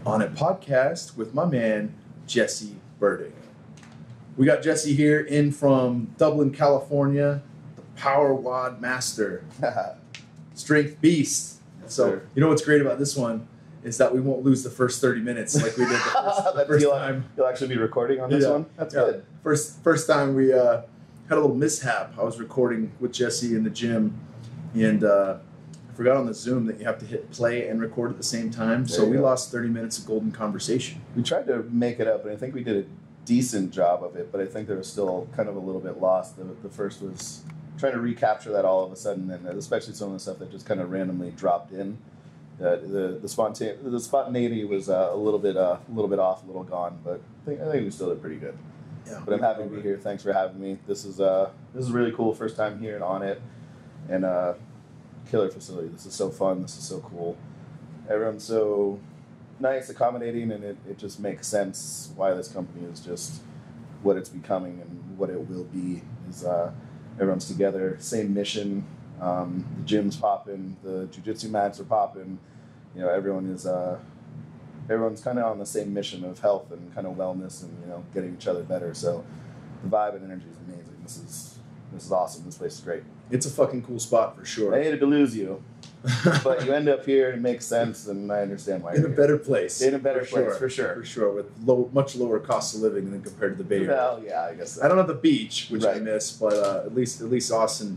Onnit podcast with my man, Jesse Burdick. We got Jesse here in from Dublin, California, the PowerWOD master, strength beast. Yes, So, sir. you know what's great about this one is that we won't lose the first 30 minutes like we did the first time. You'll actually be recording on this one? That's good. First time we had a little mishap. I was recording with Jesse in the gym, and I forgot on the Zoom that you have to hit play and record at the same time. So we lost 30 minutes of golden conversation. We tried to make it up, and I think we did a decent job of it, but I think there was still kind of a little bit lost. The first was trying to recapture that all of a sudden, and especially some of the stuff that just kind of randomly dropped in. The spontaneity was a little bit off, a little gone, but I think we still did pretty good. Yeah, but I'm happy to be here. Thanks for having me. This is really cool. First time here and Onnit, and killer facility. This is so fun. This is so cool. Everyone's so nice, accommodating, and it just makes sense why this company is just what it's becoming and what it will be. Is everyone's together, same mission. The gym's popping, the jiu-jitsu mats are popping. You know, everyone's kind of on the same mission of health and kind of wellness and, you know, getting each other better. So the vibe and energy is amazing. This is awesome. This place is great. It's a fucking cool spot for sure. I hated to lose you, but you end up here and it makes sense, and I understand why. In a better place. In a better place, for sure. For sure, with much lower cost of living than compared to the Bay Area. Well, yeah, I guess so. I don't have the beach, which I Right. miss, but at least Austin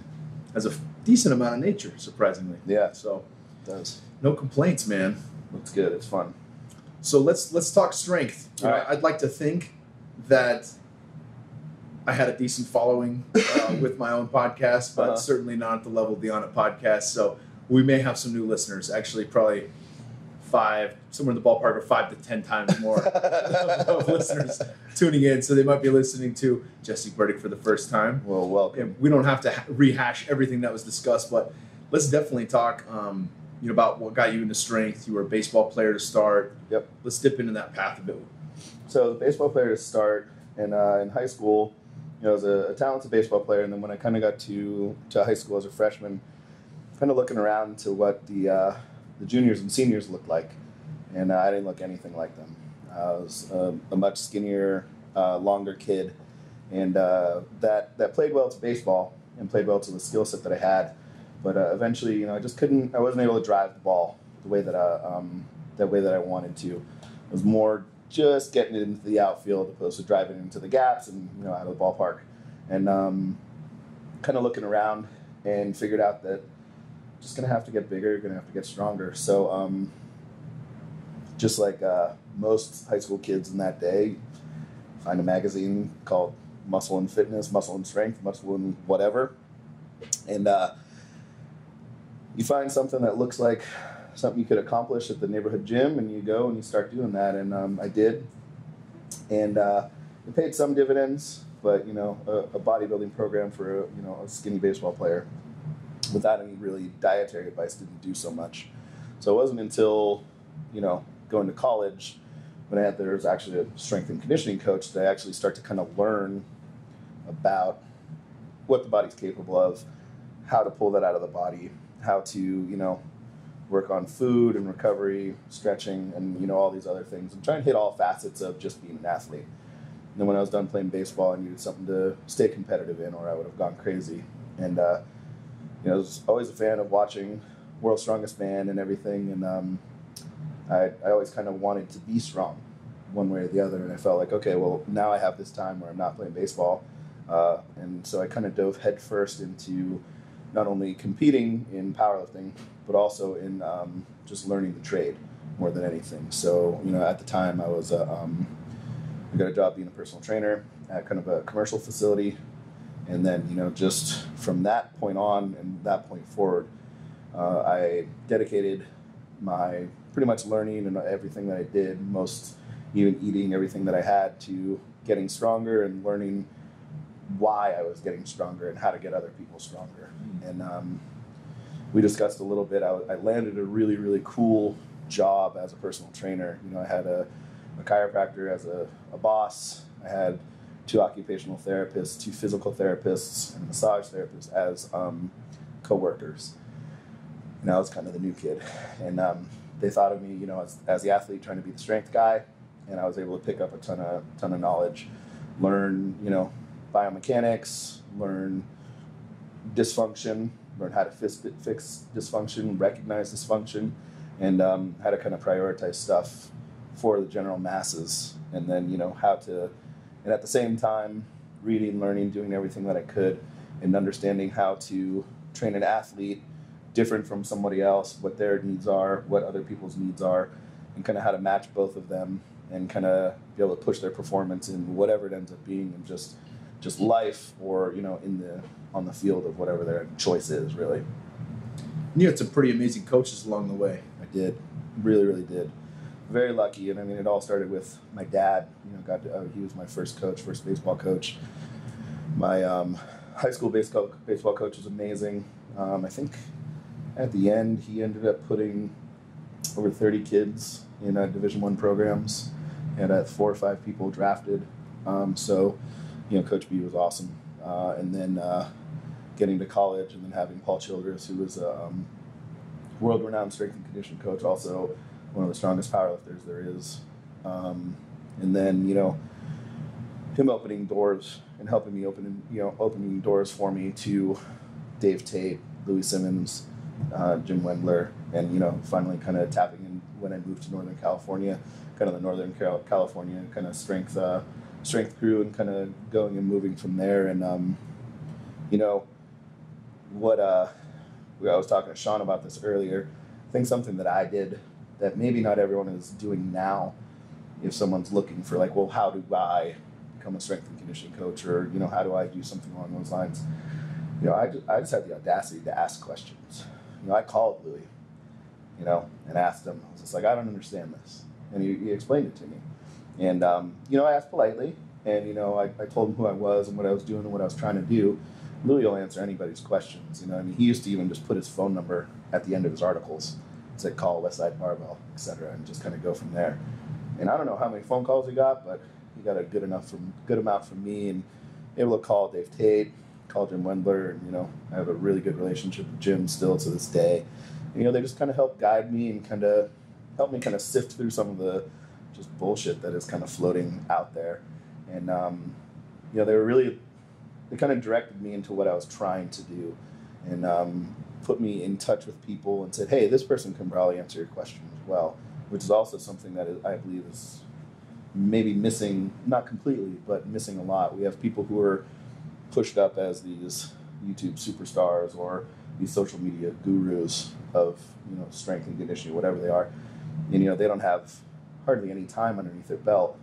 has a decent amount of nature, surprisingly. Yeah, So it does. no complaints, man. Looks good. It's fun. So let's talk strength. You know, All right. I'd like to think that I had a decent following with my own podcast, but certainly not at the level of the Onnit podcast. So we may have some new listeners. Actually, probably somewhere in the ballpark of 5 to 10 times more of listeners tuning in. So they might be listening to Jesse Burdick for the first time. Well, welcome. And we don't have to rehash everything that was discussed, but let's definitely talk about what got you into strength. You were a baseball player to start. Yep. Let's dip into that path a bit. So the baseball player to start, and in high school, you know, I was a talented baseball player, and then when I kind of got to high school as a freshman, kind of looking around to what the juniors and seniors looked like, and I didn't look anything like them. I was a much skinnier, longer kid, and that played well to baseball and played well to the skill set that I had, but eventually, you know, I wasn't able to drive the ball the way that I wanted to. It was more just getting it into the outfield opposed to driving into the gaps and, you know, out of the ballpark. And kind of looking around and figured out that just going to have to get bigger, going to have to get stronger. So just like most high school kids in that day, find a magazine called Muscle and Fitness, Muscle and Strength, Muscle and whatever. And you find something that looks like something you could accomplish at the neighborhood gym, and you go and you start doing that. And I did. And it paid some dividends, but, you know, a bodybuilding program for a skinny baseball player without any really dietary advice didn't do so much. So it wasn't until, you know, going to college when there was actually a strength and conditioning coach that I actually start to kind of learn about what the body's capable of, how to pull that out of the body, how to, you know, work on food and recovery, stretching, and, you know, all these other things, and try and hit all facets of just being an athlete. And then when I was done playing baseball, I needed something to stay competitive in, or I would have gone crazy. And you know, I was always a fan of watching World's Strongest Man and everything, and I always kind of wanted to be strong one way or the other, and I felt like, okay, well, now I have this time where I'm not playing baseball, and so I kind of dove headfirst into not only competing in powerlifting, but also in just learning the trade more than anything. So, you know, at the time I was I got a job being a personal trainer at kind of a commercial facility. And then, you know, just from that point on and that point forward, I dedicated my pretty much learning and everything that I did, even eating everything that I had, to getting stronger and learning why I was getting stronger and how to get other people stronger. And we discussed a little bit. I landed a really, really cool job as a personal trainer. You know, I had a chiropractor as a boss. I had 2 occupational therapists, 2 physical therapists, and a massage therapist as co-workers. And I was kind of the new kid. And they thought of me, you know, as the athlete trying to be the strength guy, and I was able to pick up a ton of knowledge, learn, you know, biomechanics, learn dysfunction, learn how to fix dysfunction, recognize dysfunction, and how to kind of prioritize stuff for the general masses, and then, you know, how to, and at the same time, reading, learning, doing everything that I could, and understanding how to train an athlete different from somebody else, what their needs are, what other people's needs are, and kind of how to match both of them, and kind of be able to push their performance in whatever it ends up being, in just life, or, you know, on the field of whatever their choice is, really. You had some pretty amazing coaches along the way. I did, really did. Very lucky, and I mean, it all started with my dad. You know, he was my first baseball coach. My high school baseball coach was amazing. I think at the end he ended up putting over 30 kids in Division I programs, and 4 or 5 people drafted. So, you know, Coach B was awesome. And then getting to college, and then having Paul Childress, who was a world-renowned strength and conditioning coach, also one of the strongest powerlifters there is. And then, you know, him opening doors and helping me opening doors for me to Dave Tate, Louis Simmons, Jim Wendler, and, you know, finally kind of tapping in when I moved to Northern California, kind of the Northern California kind of strength crew, and kind of going and moving from there. And, you know, what I was talking to Sean about this earlier. I think something that I did that maybe not everyone is doing now, if someone's looking for, like, well, how do I become a strength and conditioning coach, or, you know, how do I do something along those lines? You know, I just had the audacity to ask questions. You know, I called Louis, you know, and asked him. I was just like, I don't understand this. And he explained it to me. And, you know, I asked politely, and, you know, I told him who I was and what I was doing and what I was trying to do. Louis will answer anybody's questions. You know, I mean, he used to even just put his phone number at the end of his articles. It's like, call Westside Barbell, etc., and just kind of go from there. And I don't know how many phone calls he got, but he got a good amount from me, and able to call Dave Tate, call Jim Wendler, and, you know, I have a really good relationship with Jim still to this day. And, you know, they just kind of help guide me and kind of help me kind of sift through some of the just bullshit that is kind of floating out there. And, you know, they kind of directed me into what I was trying to do, and put me in touch with people and said, hey, this person can probably answer your question as well, which is also something that I believe is maybe missing, not completely, but missing a lot. We have people who are pushed up as these YouTube superstars or these social media gurus of, you know, strength and conditioning, whatever they are. And, you know, they don't have hardly any time underneath their belt,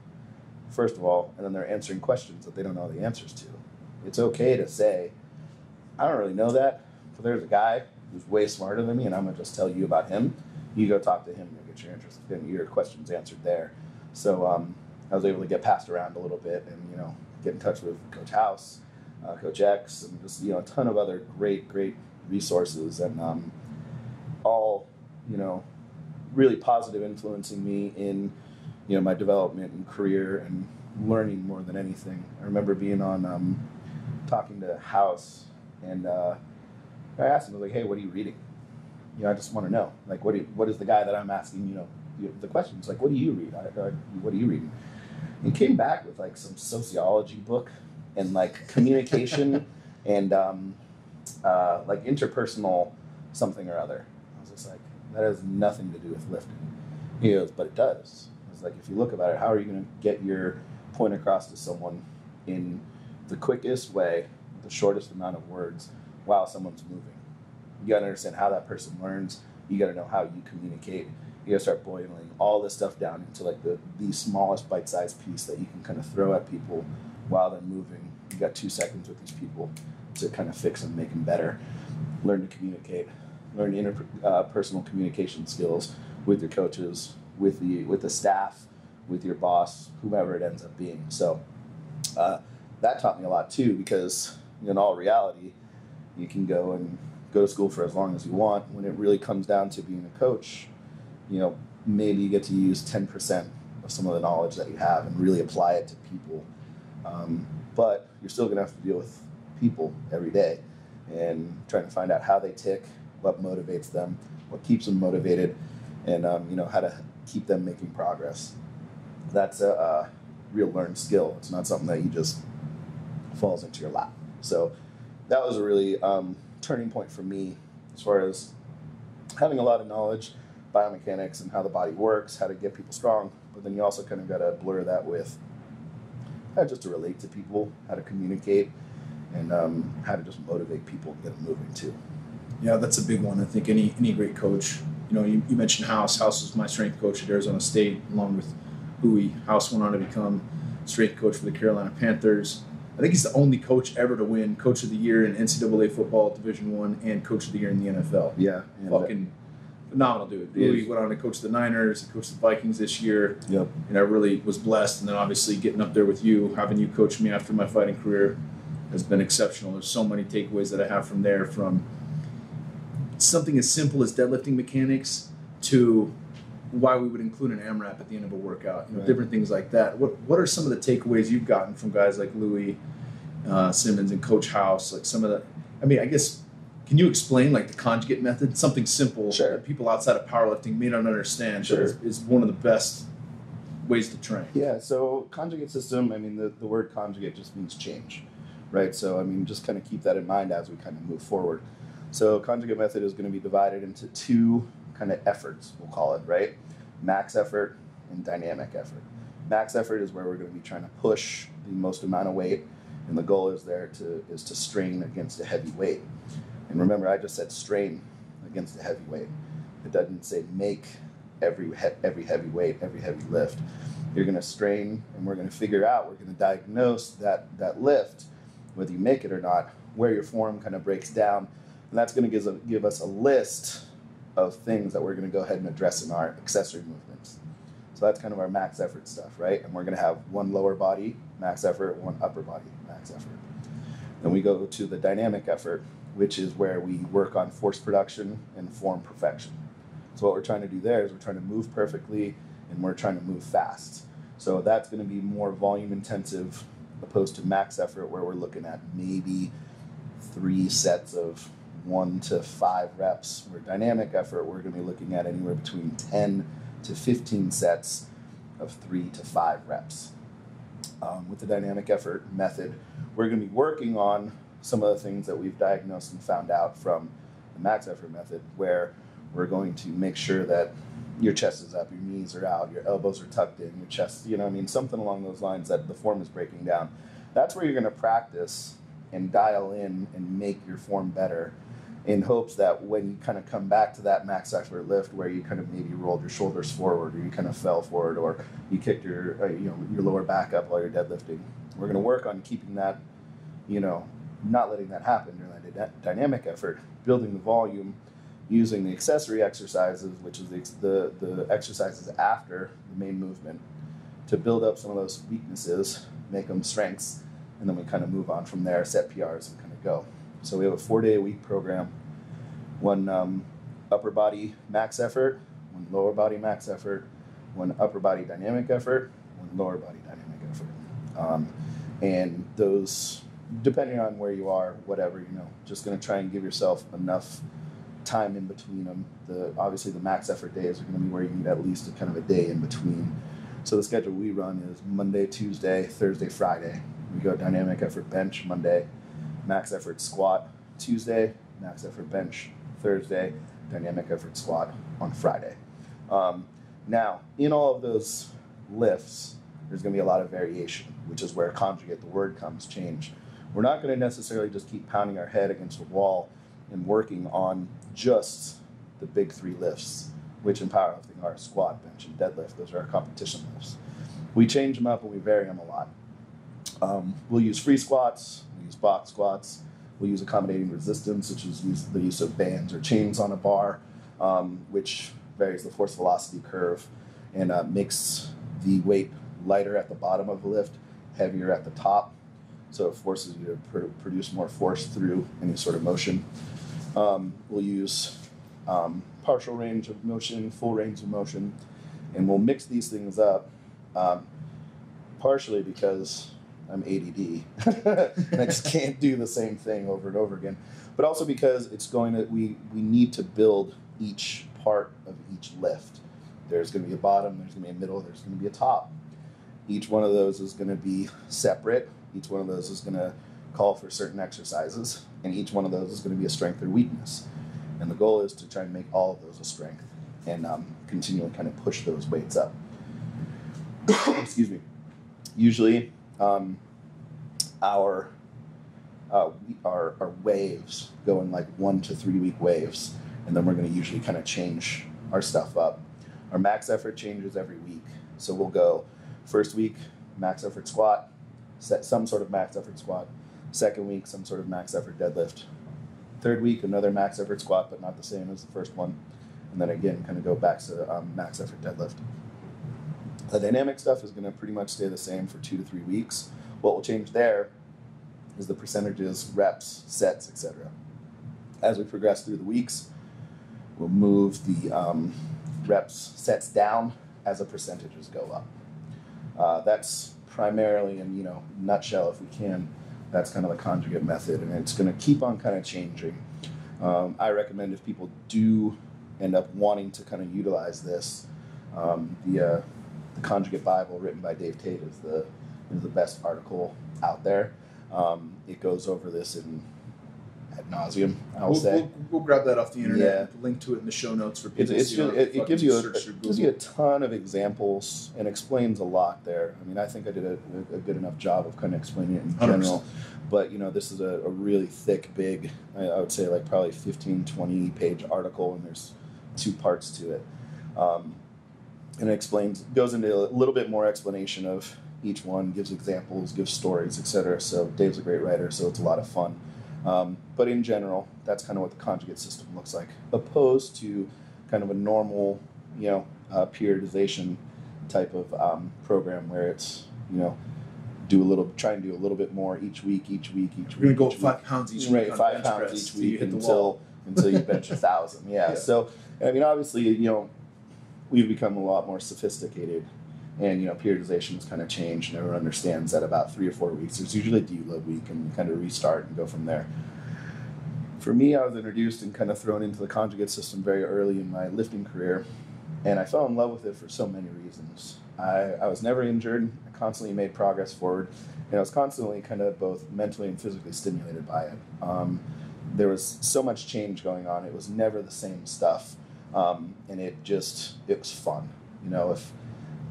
first of all, and then they're answering questions that they don't know the answers to. It's okay to say, I don't really know that, but there's a guy who's way smarter than me, and I'm going to just tell you about him. You go talk to him and get your questions answered there. So I was able to get passed around a little bit, and, you know, get in touch with Coach House, Coach X, and just, you know, a ton of other great resources, and all, you know, really positive influencing me in, you know, my development and career and learning more than anything. I remember being on talking to House, and I asked him, I was like, hey, what are you reading? You know, I just want to know, like, what is the guy that I'm asking, you know, the questions, like, what do you read? What are you reading? And he came back with, like, some sociology book, and, like, communication and like interpersonal something or other. I was just like, that has nothing to do with lifting. He goes, but it does. I was like, if you look about it, how are you going to get your point across to someone in the quickest way, the shortest amount of words, while someone's moving? You got to understand how that person learns. You got to know how you communicate. You got to start boiling all this stuff down into, like, the smallest bite-sized piece that you can kind of throw at people while they're moving. You got 2 seconds with these people to kind of fix them, make them better. Learn to communicate. Learn interpersonal communication skills with your coaches, with the staff, with your boss, whoever it ends up being. So that taught me a lot too, because in all reality, you can go to school for as long as you want. When it really comes down to being a coach, you know, maybe you get to use 10% of some of the knowledge that you have and really apply it to people. But you're still going to have to deal with people every day and trying to find out how they tick, what motivates them, what keeps them motivated, and how to keep them making progress. That's a real learned skill. It's not something that you just falls into your lap. So that was a really turning point for me as far as having a lot of knowledge, biomechanics and how the body works, how to get people strong, but then you also kind of got to blur that with how just to relate to people, how to communicate, and how to just motivate people and get them moving too. Yeah, that's a big one. I think any great coach, you mentioned House. House was my strength coach at Arizona State, along with Huey. House went on to become strength coach for the Carolina Panthers. I think he's the only coach ever to win Coach of the Year in NCAA football, Division I, and Coach of the Year in the NFL. Yeah. Fucking phenomenal dude. Huey went on to coach the Niners, coach the Vikings this year. Yep. And I really was blessed. And then obviously getting up there with you, having you coach me after my fighting career has been exceptional. There's so many takeaways that I have from there, from something as simple as deadlifting mechanics to why we would include an AMRAP at the end of a workout, right. Different things like that. What are some of the takeaways you've gotten from guys like Louis Simmons and Coach House? Like some of the, I guess, can you explain like the conjugate method? Something simple that people outside of powerlifting may not understand, but is one of the best ways to train. Yeah, so conjugate system, the word conjugate just means change, right? So, just kind of keep that in mind as we kind of move forward. So conjugate method is going to be divided into two kind of efforts, we'll call it, right? Max effort and dynamic effort. Max effort is where we're going to be trying to push the most amount of weight, and the goal is to strain against a heavy weight. And remember, I just said strain against a heavy weight. It doesn't say make every heavy weight, every heavy lift. You're going to strain, and we're going to figure out, we're going to diagnose that lift, whether you make it or not, where your form kind of breaks down. And that's going to give us a list of things that we're going to go ahead and address in our accessory movements. So that's kind of our max effort stuff, right? And we're going to have one lower body max effort, one upper body max effort. Then we go to the dynamic effort, which is where we work on force production and form perfection. So what we're trying to do there is we're trying to move perfectly and we're trying to move fast. So that's going to be more volume intensive opposed to max effort, where we're looking at maybe 3 sets of 1 to 5 reps. Where dynamic effort, we're going to be looking at anywhere between 10 to 15 sets of 3 to 5 reps. With the dynamic effort method, we're going to be working on some of the things that we've diagnosed and found out from the max effort method, where we're going to make sure that your chest is up, your knees are out, your elbows are tucked in, your chest, something along those lines, that the form is breaking down. That's where you're going to practice and dial in and make your form better, in hopes that when you kind of come back to that max effort lift where you kind of maybe rolled your shoulders forward, or you kind of fell forward, or you kicked your lower back up while you're deadlifting, we're going to work on keeping that, not letting that happen during that dynamic effort, building the volume, using the accessory exercises, which is the exercises after the main movement, to build up some of those weaknesses, make them strengths, and then we kind of move on from there, set PRs, and kind of go. So we have a 4-day-a-week program, one upper body max effort, one lower body max effort, one upper body dynamic effort, one lower body dynamic effort. And those, depending on where you are, whatever, just going to try and give yourself enough time in between them. Obviously the max effort days are going to be where you need at least a day in between. So the schedule we run is Monday, Tuesday, Thursday, Friday. We go dynamic effort bench Monday, max effort squat Tuesday, max effort bench Thursday, dynamic effort squat on Friday. Now, in all of those lifts, there's going to be a lot of variation, which is where conjugate, the word comes, change. We're not going to necessarily just keep pounding our head against a wall and working on just the big 3 lifts, which in powerlifting are squat, bench, and deadlift. Those are our competition lifts. We change them up and we vary them a lot. We'll use free squats, we'll use box squats, we'll use accommodating resistance, which is the use of bands or chains on a bar, which varies the force velocity curve and makes the weight lighter at the bottom of the lift, heavier at the top. So it forces you to produce more force through any sort of motion. We'll use partial range of motion, full range of motion, and we'll mix these things up, partially because I'm ADD and I just can't do the same thing over and over again, but also because we need to build each part of each lift. There's going to be a bottom, there's going to be a middle, there's going to be a top. Each one of those is going to be separate. Each one of those is going to call for certain exercises, and each one of those is going to be a strength or weakness. And the goal is to try and make all of those a strength and continually kind of push those weights up. Excuse me. Usually, our waves go in like 1 to 3 week waves, and then we're going to usually kind of change our stuff up. Our max effort changes every week, so we'll go first week max effort squat, set some sort of max effort squat. Second week, some sort of max effort deadlift. Third week, another max effort squat, but not the same as the first one. And then again, kind of go back to max effort deadlift. The dynamic stuff is going to pretty much stay the same for 2 to 3 weeks. What will change there is the percentages, reps, sets, etc. As we progress through the weeks, we'll move the reps, sets down as the percentages go up. That's primarily, in nutshell, if we can, that's kind of the conjugate method, and it's going to keep on kind of changing. I recommend if people do end up wanting to kind of utilize this, the Conjugate Bible written by Tate is the best article out there. It goes over this in ad nauseum, I'll say. We'll grab that off the internet. Yeah. And link to it in the show notes for people. It gives you a ton of examples and explains a lot there. I mean, I think I did a good enough job of kind of explaining it in general. 100%. But, this is a really thick, big, I would say like probably 15, 20 page article, and there's 2 parts to it. And it goes into a little bit more explanation of each one, gives examples, gives stories, etc. So Dave's a great writer, so it's a lot of fun. But in general, that's kind of what the conjugate system looks like, opposed to kind of a normal, periodization type of program where it's, try and do a little bit more each week. We're going to go 5 pounds each week. Right, 5 pounds each week until you bench 1,000. Yeah. So, I mean, obviously, we've become a lot more sophisticated, and periodization has kind of changed, and everyone understands that about 3 or 4 weeks there's usually a deload week, and you kind of restart and go from there. For me, I was introduced and kind of thrown into the conjugate system very early in my lifting career, and I fell in love with it for so many reasons. I was never injured. I constantly made progress forward, and I was constantly kind of both mentally and physically stimulated by it. There was so much change going on. It was never the same stuff, and it was fun.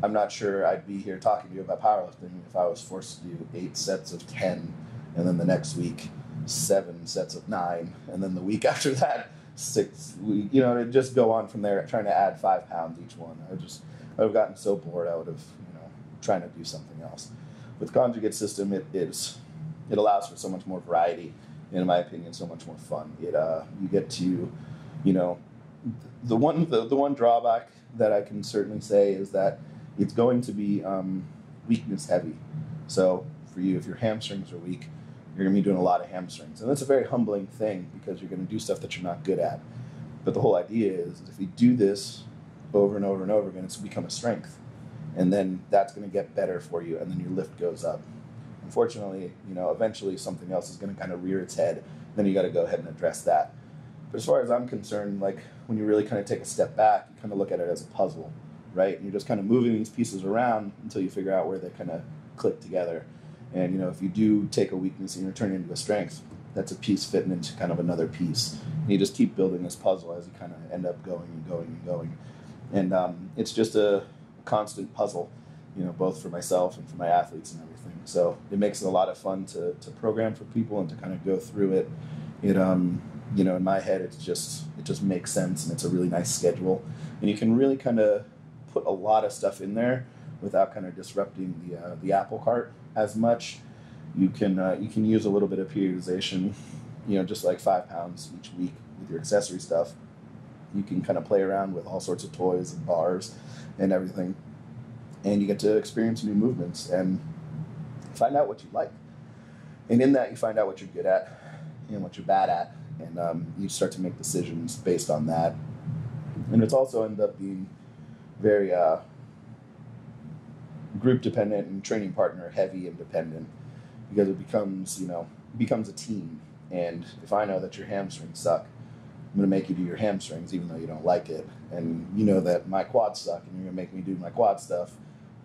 I'm not sure I'd be here talking to you about powerlifting if I was forced to do 8 sets of 10, and then the next week 7 sets of 9, and then the week after that 6. It'd just go on from there, trying to add 5 pounds each one. I would have gotten so bored. I would have, trying to do something else. With conjugate system, it allows for so much more variety, and in my opinion, so much more fun. You get to, the one drawback that I can certainly say is that it's going to be weakness heavy. So for you, if your hamstrings are weak, you're going to be doing a lot of hamstrings. And that's a very humbling thing, because you're going to do stuff that you're not good at. But the whole idea is if you do this over and over and over again, it's become a strength. And then that's going to get better for you, and then your lift goes up. Unfortunately, eventually something else is going to kind of rear its head. Then you got to go ahead and address that. But as far as I'm concerned, like when you really kind of take a step back, you kind of look at it as a puzzle, right? And you're just kind of moving these pieces around until you figure out where they kind of click together. And, if you do take a weakness and you're turning it into a strength, that's a piece fitting into kind of another piece. And you just keep building this puzzle as you kind of end up going and going and going. And it's just a constant puzzle, both for myself and for my athletes and everything. So it makes it a lot of fun to program for people and to kind of go through it. In my head, it just makes sense, and it's a really nice schedule. And you can really kind of put a lot of stuff in there without kind of disrupting the apple cart as much. You can use a little bit of periodization, just like 5 pounds each week with your accessory stuff. You can kind of play around with all sorts of toys and bars and everything, and you get to experience new movements and find out what you like. And in that, you find out what you're good at and what you're bad at, and you start to make decisions based on that. And it's also ended up being very group dependent and training partner heavy and dependent, because it becomes a team. And if I know that your hamstrings suck, I'm going to make you do your hamstrings even though you don't like it. And you know that my quads suck and you're going to make me do my quad stuff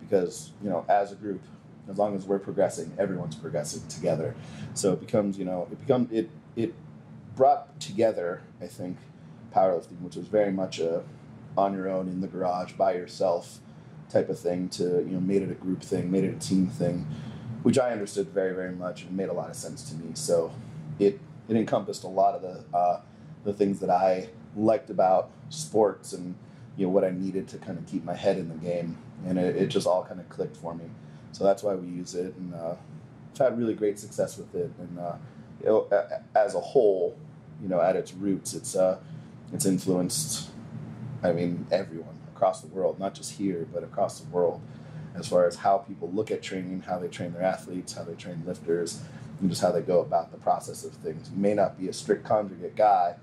because, you know, as a group, as long as we're progressing, everyone's progressing together. So it becomes, you know, it brought together, I think, powerlifting, which was very much a on your own in the garage by yourself type of thing, to, you know, made it a group thing, made it a team thing, which I understood very, very much and made a lot of sense to me. So it encompassed a lot of the things that I liked about sports and, you know, what I needed to kind of keep my head in the game, and it just all kind of clicked for me. So that's why we use it, and I've had really great success with it. And you know, as a whole, you know, at its roots, it's influenced, I mean, everyone across the world, not just here, but across the world, as far as how people look at training, how they train their athletes, how they train lifters, and just how they go about the process of things. You may not be a strict conjugate guy,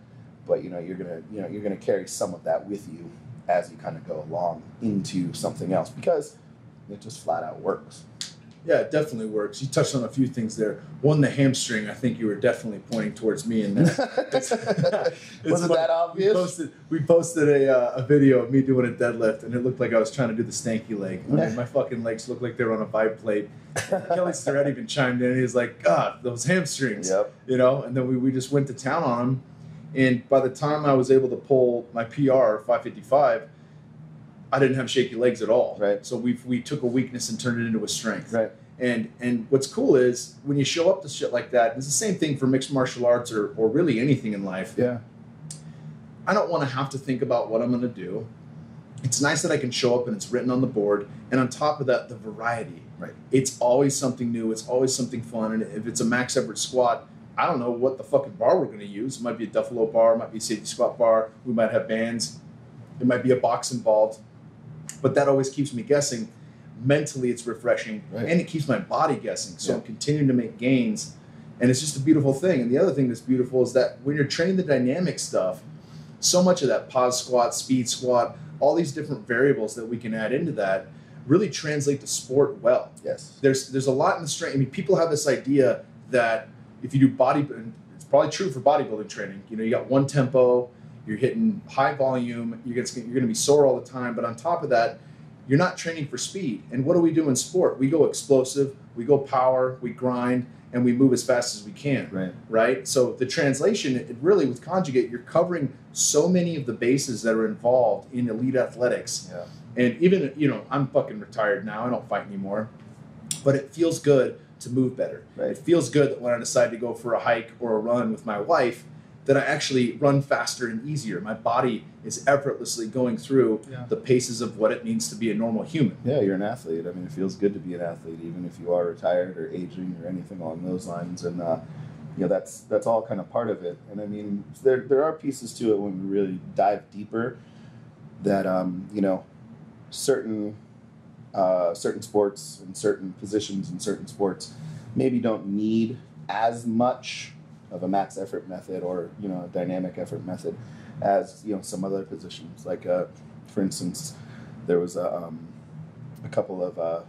but you're gonna carry some of that with you as you kind of go along into something else, because it just flat out works. Yeah, it definitely works. You touched on a few things there. One, the hamstring. I think you were definitely pointing towards me in that. Wasn't that obvious? We posted a video of me doing a deadlift, and it looked like I was trying to do the stanky leg. I mean, my fucking legs looked like they were on a vibe plate. Kelly Starrett even chimed in, and he was like, God, those hamstrings. Yep. You know, and then we just went to town on them. And by the time I was able to pull my PR, 555, I didn't have shaky legs at all. Right. So we took a weakness and turned it into a strength. Right. And what's cool is when you show up to shit like that, it's the same thing for mixed martial arts or really anything in life. Yeah. I don't want to have to think about what I'm going to do. It's nice that I can show up and it's written on the board. And on top of that, the variety. Right. It's always something new. It's always something fun. And if it's a max effort squat, I don't know what the fucking bar we're going to use. It might be a Duffalo bar. It might be a safety squat bar. We might have bands. There might be a box involved. But that always keeps me guessing. Mentally, it's refreshing. Right. And it keeps my body guessing. So I'm continuing to make gains. And it's just a beautiful thing. And the other thing that's beautiful is that when you're training the dynamic stuff, so much of that pause squat, speed squat, all these different variables that we can add into that really translate to sport well. Yes. There's a lot in the strength. I mean, people have this idea that if you do bodybuilding, it's probably true for bodybuilding training. You know, you got one tempo, you're hitting high volume, you're going to be sore all the time. But on top of that, you're not training for speed. And what do we do in sport? We go explosive, we go power, we grind, and we move as fast as we can. Right? So the translation, it really, with Conjugate, you're covering so many of the bases that are involved in elite athletics. Yeah. And even, you know, I'm fucking retired now. I don't fight anymore. But it feels good to move better. Right. It feels good that when I decide to go for a hike or a run with my wife, that I actually run faster and easier. My body is effortlessly going through the paces of what it means to be a normal human. Yeah, you're an athlete. I mean, it feels good to be an athlete, even if you are retired or aging or anything along those lines. And you know, that's all kind of part of it. And I mean, there are pieces to it when we really dive deeper that you know, certain sports and certain positions in certain sports maybe don't need as much of a max effort method or, you know, a dynamic effort method as, you know, some other positions. Like, for instance, there was a couple of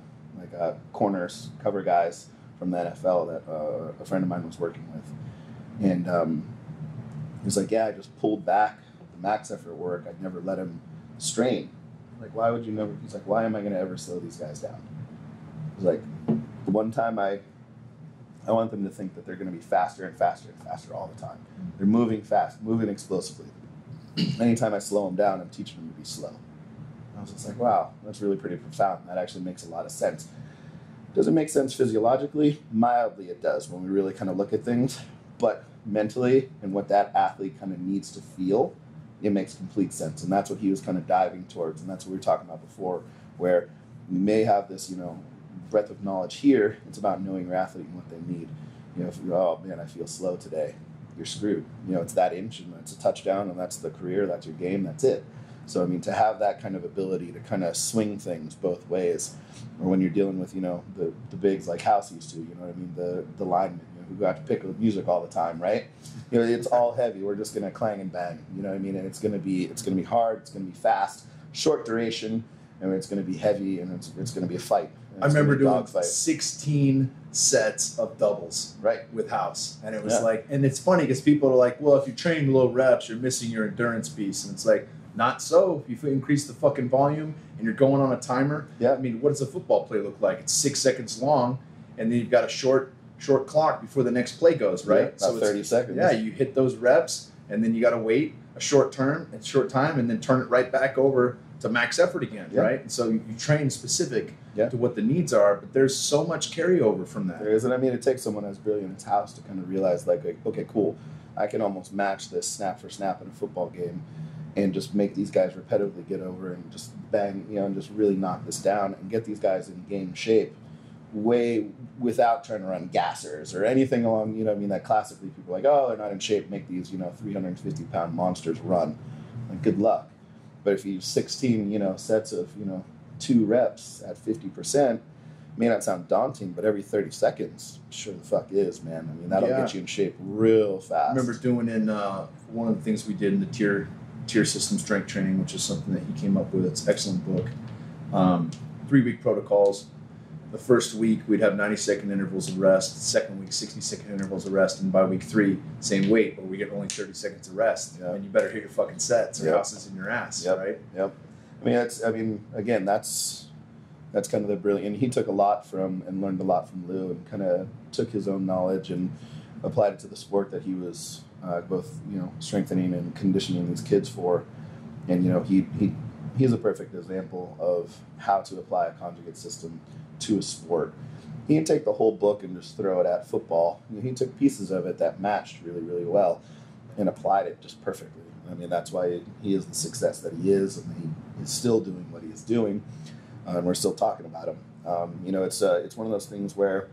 corners, cover guys from the NFL that a friend of mine was working with. And he was like, yeah, I just pulled back the max effort work. I'd never let him strain. Like, why would you never? He's like, why am I going to ever slow these guys down? He's like, the one time I want them to think that they're going to be faster and faster and faster all the time. They're moving fast, moving explosively. Anytime I slow them down, I'm teaching them to be slow. I was just like, wow, that's really pretty profound. That actually makes a lot of sense. Does it make sense physiologically? Mildly it does when we really kind of look at things. But mentally and what that athlete kind of needs to feel, it makes complete sense. And that's what he was kind of diving towards. And that's what we were talking about before, where we may have this, you know, breadth of knowledge here. It's about knowing your athlete and what they need. You know, if you go, oh man, I feel slow today, you're screwed. You know, it's that inch and it's a touchdown and that's the career, that's your game, that's it. So, I mean, to have that kind of ability to kind of swing things both ways, or when you're dealing with, you know, the bigs like House used to, you know what I mean, the linemen, you know, who got to pick with music all the time, right? You know, it's all heavy. We're just going to clang and bang, you know what I mean? And it's going to be hard, it's going to be fast, short duration, and it's going to be heavy, and it's going to be a fight. I remember doing 16 sets of doubles with house. And it was like, and it's funny because people are like, well, if you're training low reps, you're missing your endurance piece. And it's like, not so. If you increase the fucking volume and you're going on a timer, I mean, what does a football play look like? It's 6 seconds long, and then you've got a short clock before the next play goes, right? Yeah, so 30 seconds. Yeah, you hit those reps, and then you got to wait a short time, and then turn it right back over to max effort again, right? And so you train specific to what the needs are, but there's so much carryover from that. There is, and I mean, it takes someone as brilliant as House to kind of realize, like, okay, cool, I can almost match this snap for snap in a football game and just make these guys repetitively get over and just bang, and just really knock this down and get these guys in game shape way without trying to run gassers or anything along, that classically people are like, oh, they're not in shape, make these, 350-pound monsters run. Like, good luck. But if you use 16, sets of, 2 reps at 50%, may not sound daunting, but every 30 seconds, sure the fuck is, man. I mean, that'll get you in shape real fast. I remember doing in one of the things we did in the tier system strength training, which is something that he came up with. It's an excellent book. 3-week protocols. The first week, we'd have 90-second intervals of rest. The second week, 60-second intervals of rest. And by week 3, same weight, but we get only 30 seconds of rest. And you better hit your fucking sets or else it's in your ass, right? Yep. Again, that's kind of the brilliant. And he took a lot from and learned a lot from Lou and kind of took his own knowledge and applied it to the sport that he was both, strengthening and conditioning these kids for. And, he's a perfect example of how to apply a conjugate system to a sport. He didn't take the whole book and just throw it at football. He took pieces of it that matched really, really well and applied it just perfectly. I mean, that's why he is the success that he is, and he is still doing what he is doing, and we're still talking about him. It's one of those things where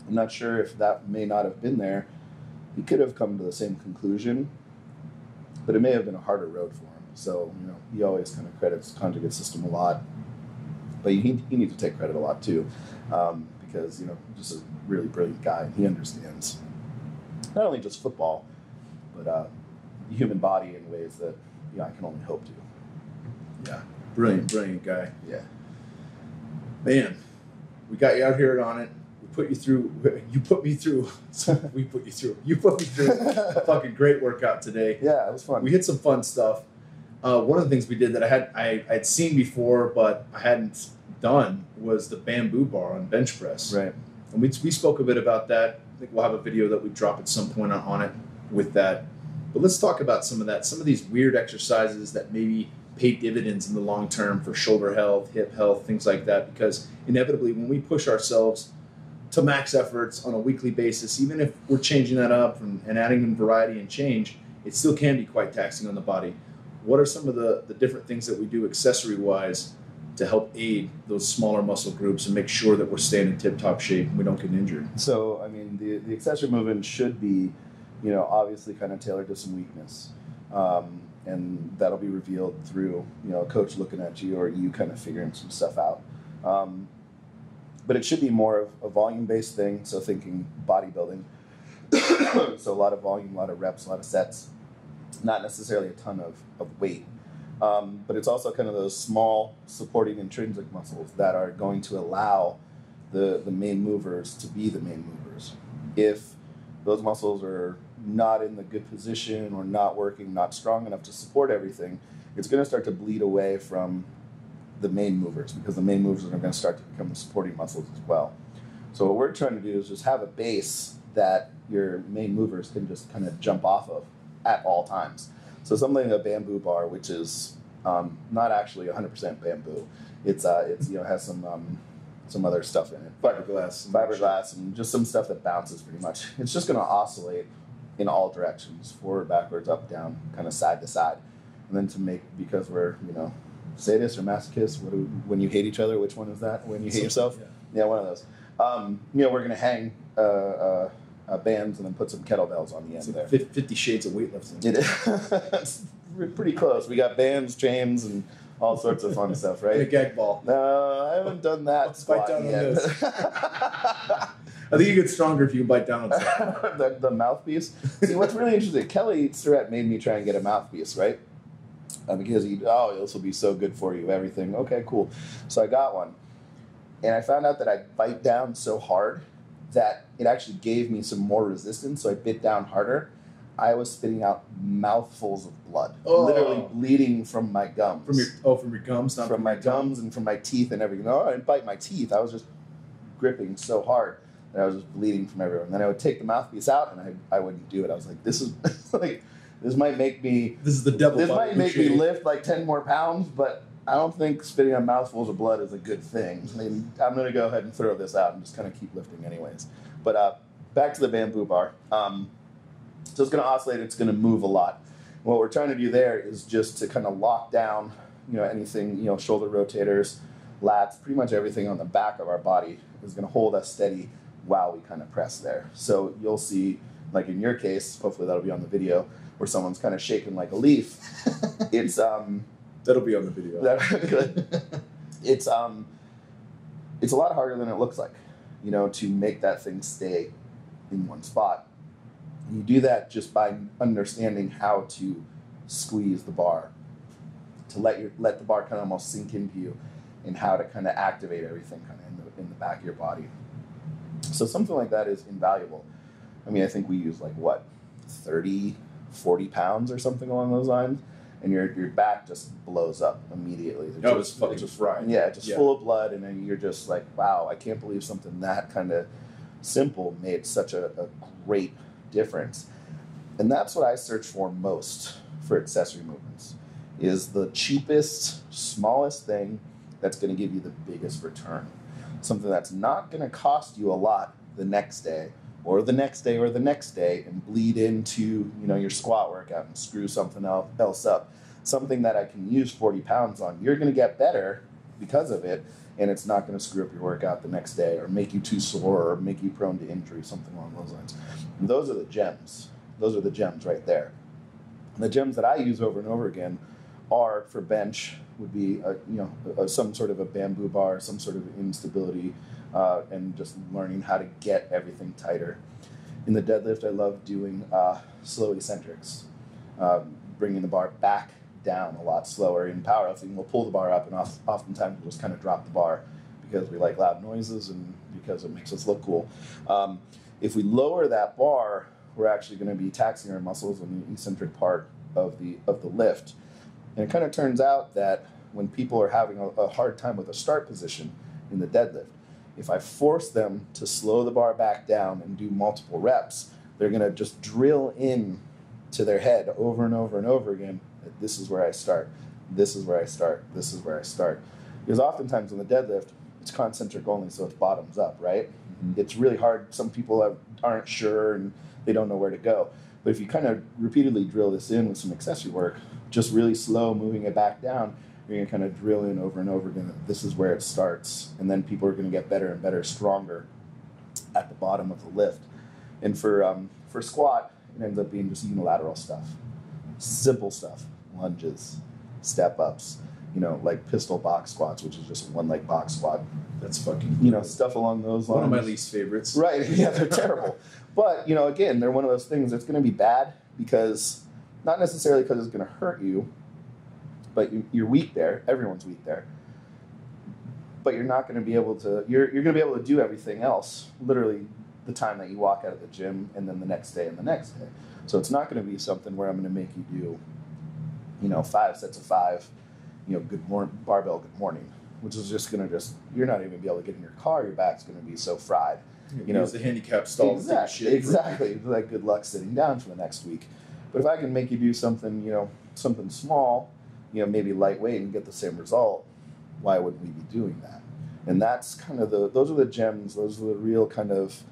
I'm not sure if that may not have been there. He could have come to the same conclusion, but it may have been a harder road for him. So, he always kind of credits Conjugate System a lot. But he needs to take credit a lot, too, because, just a really brilliant guy. He understands not only just football, but the human body in ways that, I can only hope to. Yeah, brilliant guy. Yeah. Man, we got you out here at Onnit. You put me through a fucking great workout today. Yeah, it was fun. We hit some fun stuff. One of the things we did that I'd seen before, but I hadn't done was the bamboo bar on bench press. Right. And we spoke a bit about that. I think we'll have a video that we drop at some point on it with that. But let's talk about some of that. Some of these weird exercises that maybe pay dividends in the long term for shoulder health, hip health, things like that. Because inevitably, when we push ourselves to max efforts on a weekly basis, even if we're changing that up and adding in variety and change, it still can be quite taxing on the body. What are some of the different things that we do accessory-wise to help aid those smaller muscle groups and make sure that we're staying in tip-top shape and we don't get injured? So, the accessory movement should be, obviously kind of tailored to some weakness. And that'll be revealed through, a coach looking at you or you kind of figuring some stuff out. But it should be more of a volume-based thing, so thinking bodybuilding. So a lot of volume, a lot of reps, a lot of sets. Not necessarily a ton of weight, but it's also kind of those small supporting intrinsic muscles that are going to allow the main movers to be the main movers. If those muscles are not in the good position or not working, not strong enough to support everything, it's going to start to bleed away from the main movers because the main movers are going to start to become the supporting muscles as well. So what we're trying to do is just have a base that your main movers can just kind of jump off of at all times. So something like a bamboo bar, which is not actually 100% bamboo. It's has some other stuff in it. Fiberglass, and just some stuff that bounces pretty much. It's just going to oscillate in all directions, forward, backwards, up, down, kind of side to side. And then because we're, sadists or masochists, when you hate each other, which one is that? When you hate yourself? Yeah, one of those. We're going to hang bands and then put some kettlebells on the end there. 50 Shades of Weightlifting. It's pretty close. We got bands, chains, and all sorts of fun stuff, right? And a gag ball. No, I haven't done that squat bite down yet. on this. I think you get stronger if you can bite down on something. the mouthpiece. See, what's really interesting, Kelly Surratt made me try and get a mouthpiece, right? because this will be so good for you, everything. Okay, cool. So I got one. And I found out that I bite down so hard that it actually gave me some more resistance. So I bit down harder. I was spitting out mouthfuls of blood, literally bleeding from my gums. From your gums, not from my gums and from my teeth and everything. No, I didn't bite my teeth. I was just gripping so hard that I was just bleeding from everywhere. And then I would take the mouthpiece out, and I wouldn't do it. I was like, this is like, this might make me. This is the devil. This might make me lift like 10 more pounds, but I don't think spitting out mouthfuls of blood is a good thing. I mean, I'm going to go ahead and throw this out and just kind of keep lifting anyways. But back to the bamboo bar. So it's going to oscillate. It's going to move a lot. What we're trying to do there is just to kind of lock down, anything, shoulder rotators, lats, pretty much everything on the back of our body is going to hold us steady while we kind of press there. So you'll see, like in your case, hopefully that'll be on the video, where someone's kind of shaking like a leaf. It's that'll be on the video. Good. It's a lot harder than it looks like, to make that thing stay in one spot. And you do that just by understanding how to squeeze the bar, to let the bar kind of almost sink into you, and how to kind of activate everything kind of in the back of your body. So something like that is invaluable. I mean, I think we use like 30, 40 pounds or something along those lines, and your back just blows up immediately. It's fucking fried. Yeah, full of blood, and then you're just like, wow, I can't believe something that kind of simple made such a great difference. And that's what I search for most for accessory movements, is the cheapest, smallest thing that's going to give you the biggest return. Something that's not going to cost you a lot the next day, or the next day, or the next day, and bleed into your squat workout and screw something else up. Something that I can use 40 pounds on. You're going to get better because of it, and it's not going to screw up your workout the next day, or make you too sore, or make you prone to injury, something along those lines. And those are the gems. Those are the gems right there. And the gems that I use over and over again are, for bench, would be some sort of a bamboo bar, some sort of instability, and just learning how to get everything tighter. In the deadlift, I love doing slow eccentrics, bringing the bar back down a lot slower. In powerlifting, we'll pull the bar up, and oftentimes we'll just kind of drop the bar because we like loud noises and because it makes us look cool. If we lower that bar, we're actually going to be taxing our muscles on the eccentric part of the lift. And it kind of turns out that when people are having a hard time with a start position in the deadlift, if I force them to slow the bar back down and do multiple reps, they're going to just drill in to their head over and over and over again that this is where I start, this is where I start, this is where I start. Because oftentimes in the deadlift, it's concentric only, so it's bottoms up, right? Mm-hmm. It's really hard. Some people aren't sure and they don't know where to go. But if you kind of repeatedly drill this in with some accessory work, just really slow, moving it back down, you're going to kind of drill in over and over again that this is where it starts. And then people are going to get better and better, stronger at the bottom of the lift. And for squat, it ends up being just unilateral stuff. Simple stuff. Lunges, step-ups, like pistol box squats, which is just one leg box squat. That's fucking stuff along those lines. One of my least favorites. Right, yeah, they're terrible. But, again, they're one of those things that's going to be bad because, not necessarily because it's going to hurt you, but you're weak there. Everyone's weak there. But you're not going to be able to, you're going to be able to do everything else, literally the time that you walk out of the gym and then the next day and the next day. So it's not going to be something where I'm going to make you do, 5 sets of 5, good morning, barbell, good morning, which is just going to you're not even going to be able to get in your car. Your back's going to be so fried. Use the handicap stall. Exactly. Like good luck sitting down for the next week. But if I can make you do something, something small, maybe lightweight and get the same result, why wouldn't we be doing that? And that's kind of those are the gems, those are the real kind of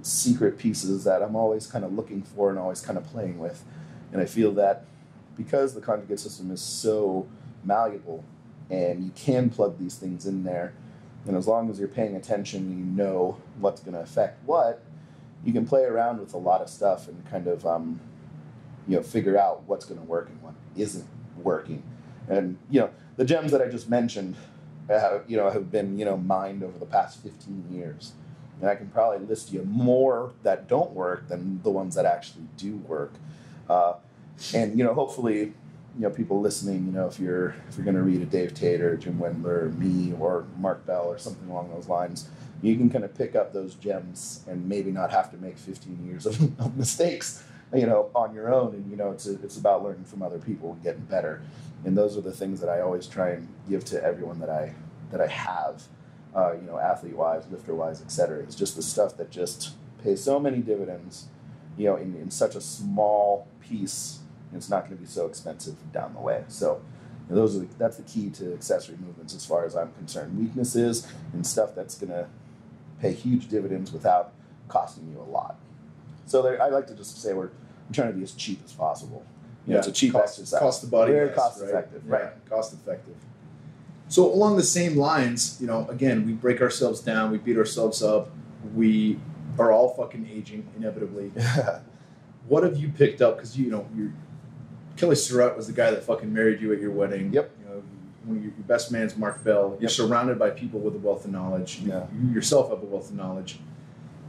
secret pieces that I'm always kind of looking for and always kind of playing with. And I feel that because the conjugate system is so malleable and you can plug these things in there, and as long as you're paying attention and you know what's going to affect what, you can play around with a lot of stuff and kind of figure out what's going to work and what isn't working. And the gems that I just mentioned have been mined over the past 15 years. And I can probably list you more that don't work than the ones that actually do work. And hopefully people listening, if you're going to read a Dave Tate or Jim Wendler or me or Mark Bell or something along those lines, you can kind of pick up those gems and maybe not have to make 15 years of mistakes, on your own. And, it's about learning from other people and getting better. And those are the things that I always try and give to everyone that I have, athlete-wise, lifter-wise, et cetera. It's just the stuff that just pays so many dividends, in such a small piece. And it's not going to be so expensive down the way. So that's the key to accessory movements as far as I'm concerned. Weaknesses and stuff that's going to pay huge dividends without costing you a lot. So I like to just say I'm trying to be as cheap as possible. It's a cheap exercise. Cost the body. Very cost effective. Right. Yeah, cost effective. So along the same lines, again, we break ourselves down, we beat ourselves up, we are all fucking aging inevitably. What have you picked up? Because Kelly Surratt was the guy that fucking married you at your wedding. Yep. One of your best man's Mark Bell. You're surrounded by people with a wealth of knowledge. Yeah. You yourself have a wealth of knowledge.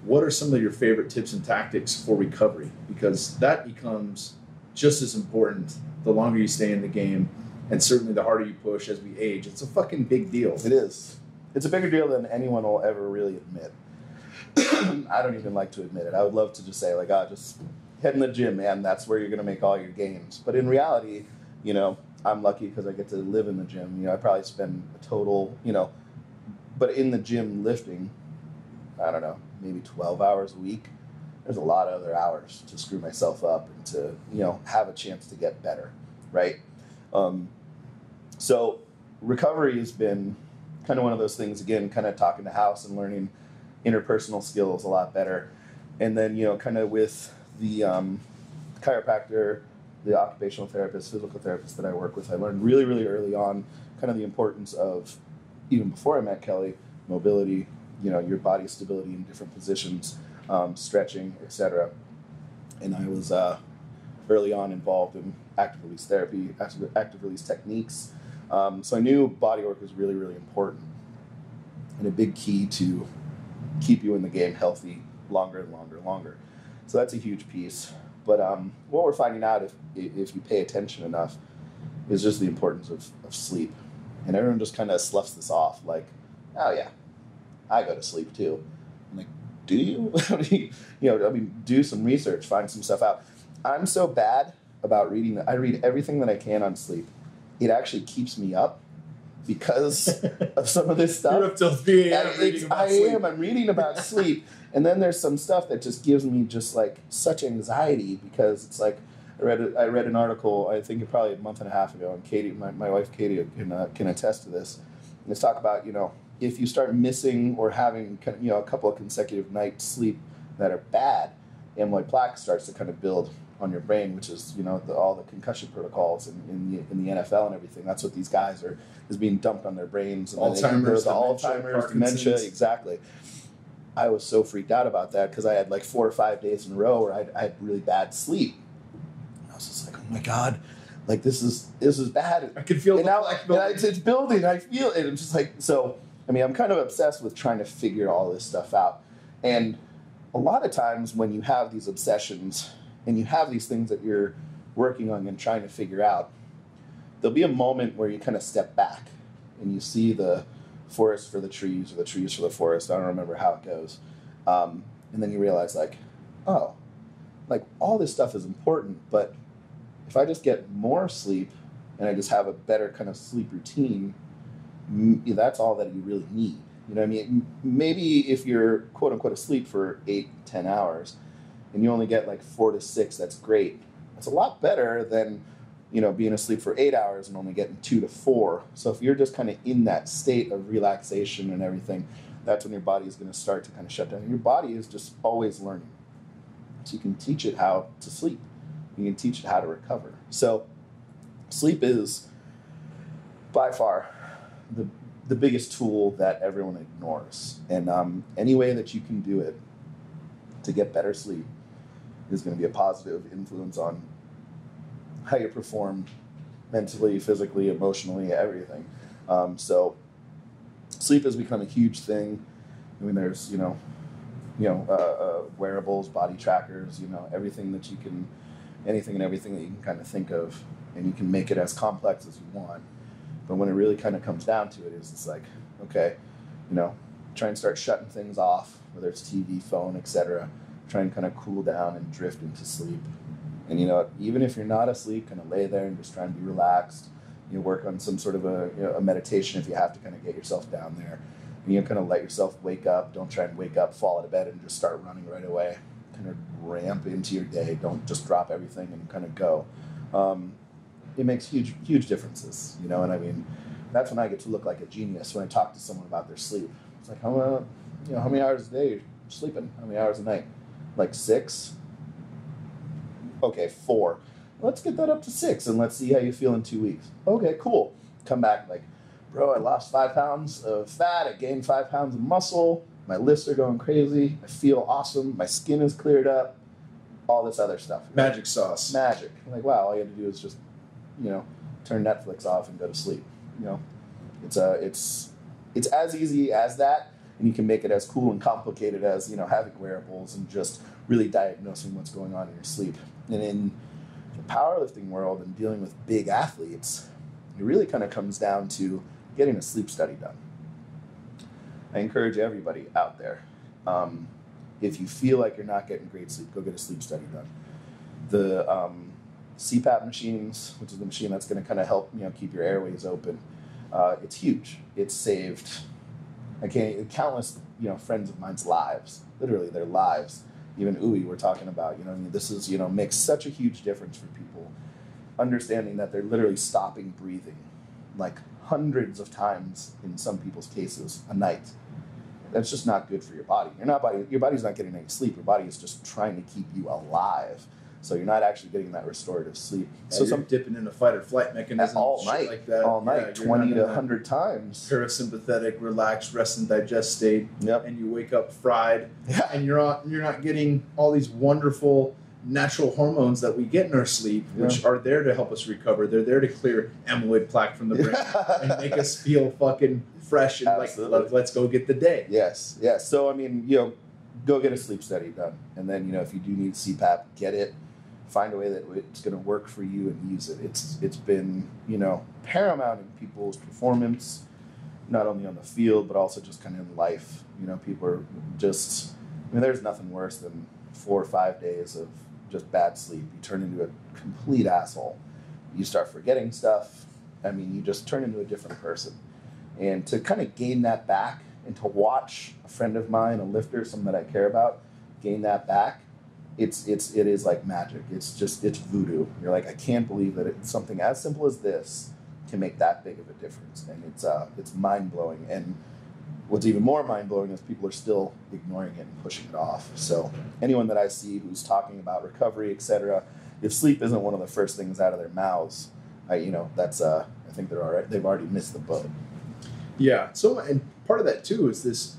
What are some of your favorite tips and tactics for recovery? Because that becomes just as important the longer you stay in the game, and certainly the harder you push as we age. It's a fucking big deal. It is. It's a bigger deal than anyone will ever really admit. I don't even like to admit it. I would love to just say, just head in the gym, man. That's where you're going to make all your gains. But in reality, I'm lucky because I get to live in the gym. I probably spend a total, but in the gym lifting, I don't know, maybe 12 hours a week. There's a lot of other hours to screw myself up and to, have a chance to get better, right? So recovery has been kind of one of those things, again, kind of talking to house and learning interpersonal skills a lot better. And then, kind of with the chiropractor, the occupational therapist, physical therapist that I work with, I learned really, really early on kind of the importance of, even before I met Kelly, mobility, your body stability in different positions, stretching, etc. And I was early on involved in active release therapy, active release techniques. So I knew body work was really, really important and a big key to keep you in the game healthy longer and longer and longer. So that's a huge piece. But what we're finding out, if you pay attention enough, is just the importance of sleep. And everyone just kind of sloughs this off, like, oh yeah, I go to sleep too. I'm like, do you? Do some research, find some stuff out. I'm so bad about reading that I read everything that I can on sleep. It actually keeps me up because of some of this stuff. You're up till 3 a.m. reading about sleep. I'm reading about sleep. And then there's some stuff that just gives me just like such anxiety because it's like I read an article, I think probably a month and a half ago, and Katie, my wife Katie can attest to this. And it's talk about, if you start missing or having, a couple of consecutive nights sleep that are bad, amyloid plaque starts to kind of build on your brain, which is, all the concussion protocols in the NFL and everything. That's what these guys is being dumped on their brains. And Alzheimer's, dementia, exactly. I was so freaked out about that because I had like 4 or 5 days in a row where I had really bad sleep. I was just like, oh my God, like this is bad. I can feel it now. It's building. I feel it. I'm just like, so, I'm kind of obsessed with trying to figure all this stuff out. And a lot of times when you have these obsessions and you have these things that you're working on and trying to figure out, there'll be a moment where you kind of step back and you see the forest for the trees or the trees for the forest. I don't remember how it goes. And then you realize like, oh, like all this stuff is important, but if I just get more sleep and I just have a better kind of sleep routine, that's all that you really need. You know what I mean? Maybe if you're quote unquote asleep for 8-10 hours and you only get like 4 to 6, that's great. That's a lot better than, being asleep for 8 hours and only getting 2 to 4. So if you're just kind of in that state of relaxation and everything, that's when your body is going to start to kind of shut down. And your body is just always learning. So you can teach it how to sleep. You can teach it how to recover. So sleep is by far the biggest tool that everyone ignores. And any way that you can do it to get better sleep is going to be a positive influence on how you perform mentally, physically, emotionally, everything. So sleep has become a huge thing. There's, wearables, body trackers, everything and everything that you can kind of think of and you can make it as complex as you want. But when it really kind of comes down to it, is it's like, okay, you know, try and start shutting things off, whether it's TV, phone, etc. Try and kind of cool down and drift into sleep. And you know, even if you're not asleep, kind of lay there and just try and be relaxed. You know, work on some sort of a meditation if you have to kind of get yourself down there. And you know, kind of let yourself wake up. Don't try and wake up, fall out of bed, and just start running right away. Kind of ramp into your day. Don't just drop everything and kind of go. It makes huge differences, you know. And I mean, that's when I get to look like a genius when I talk to someone about their sleep. It's like, how many hours a day are you sleeping? How many hours a night? Like 6? Okay, 4. Let's get that up to 6 and let's see how you feel in 2 weeks. Okay, cool. Come back like, bro, I lost 5 pounds of fat. I gained 5 pounds of muscle. My lifts are going crazy. I feel awesome. My skin is cleared up. All this other stuff. Magic sauce. Magic. I'm like, wow, all you have to do is just, you know, turn Netflix off and go to sleep. You know, it's as easy as that, and you can make it as cool and complicated as, you know, having wearables and just really diagnosing what's going on in your sleep. And in the powerlifting world and dealing with big athletes, it really kind of comes down to getting a sleep study done. I encourage everybody out there, if you feel like you're not getting great sleep, go get a sleep study done. The CPAP machines, which is the machine that's going to kind of help, you know, keep your airways open, it's huge. It's saved countless, you know, friends of mine's lives, literally their lives. Even Uwe, we're talking about, you know, I mean, this is, you know, makes such a huge difference for people, understanding that they're literally stopping breathing like hundreds of times in some people's cases a night. That's just not good for your body. Your body's not getting any sleep. Your body is just trying to keep you alive. So you're not actually getting that restorative sleep. Yeah, so you're dipping in a fight or flight mechanism all night, like that. All night, 20 to 100 times. Parasympathetic, relaxed, rest and digest state. Yep. And you wake up fried. Yeah. And you're not getting all these wonderful natural hormones that we get in our sleep, which are there to help us recover. They're there to clear amyloid plaque from the brain and make us feel fucking fresh and like, let's go get the day. Yes. So, I mean, you know, go get a sleep study done. And then, you know, if you do need CPAP, get it. Find a way that it's going to work for you and use it. It's been, you know, paramount in people's performance, not only on the field, but also just kind of in life. You know, people are just, I mean, there's nothing worse than 4 or 5 days of just bad sleep. You turn into a complete asshole. You start forgetting stuff. I mean, you just turn into a different person. And to kind of gain that back and to watch a friend of mine, a lifter, someone that I care about, gain that back, it is like magic. It's voodoo. You're like, I can't believe that it's something as simple as this can make that big of a difference. And it's mind-blowing. And what's even more mind-blowing is people are still ignoring it and pushing it off. So anyone that I see who's talking about recovery, etc., if sleep isn't one of the first things out of their mouths, I think they've already missed the boat. Yeah. So, and part of that too is this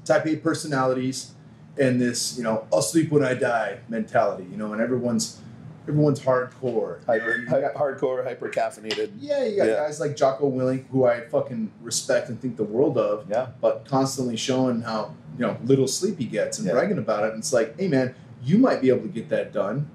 type A personalities and this, you know, I'll sleep when I die mentality, you know, and everyone's hardcore. Hardcore, hyper caffeinated. Yeah, you got guys like Jocko Willink, who I fucking respect and think the world of, but constantly showing how, you know, little sleep he gets and bragging about it. And it's like, hey man, you might be able to get that done,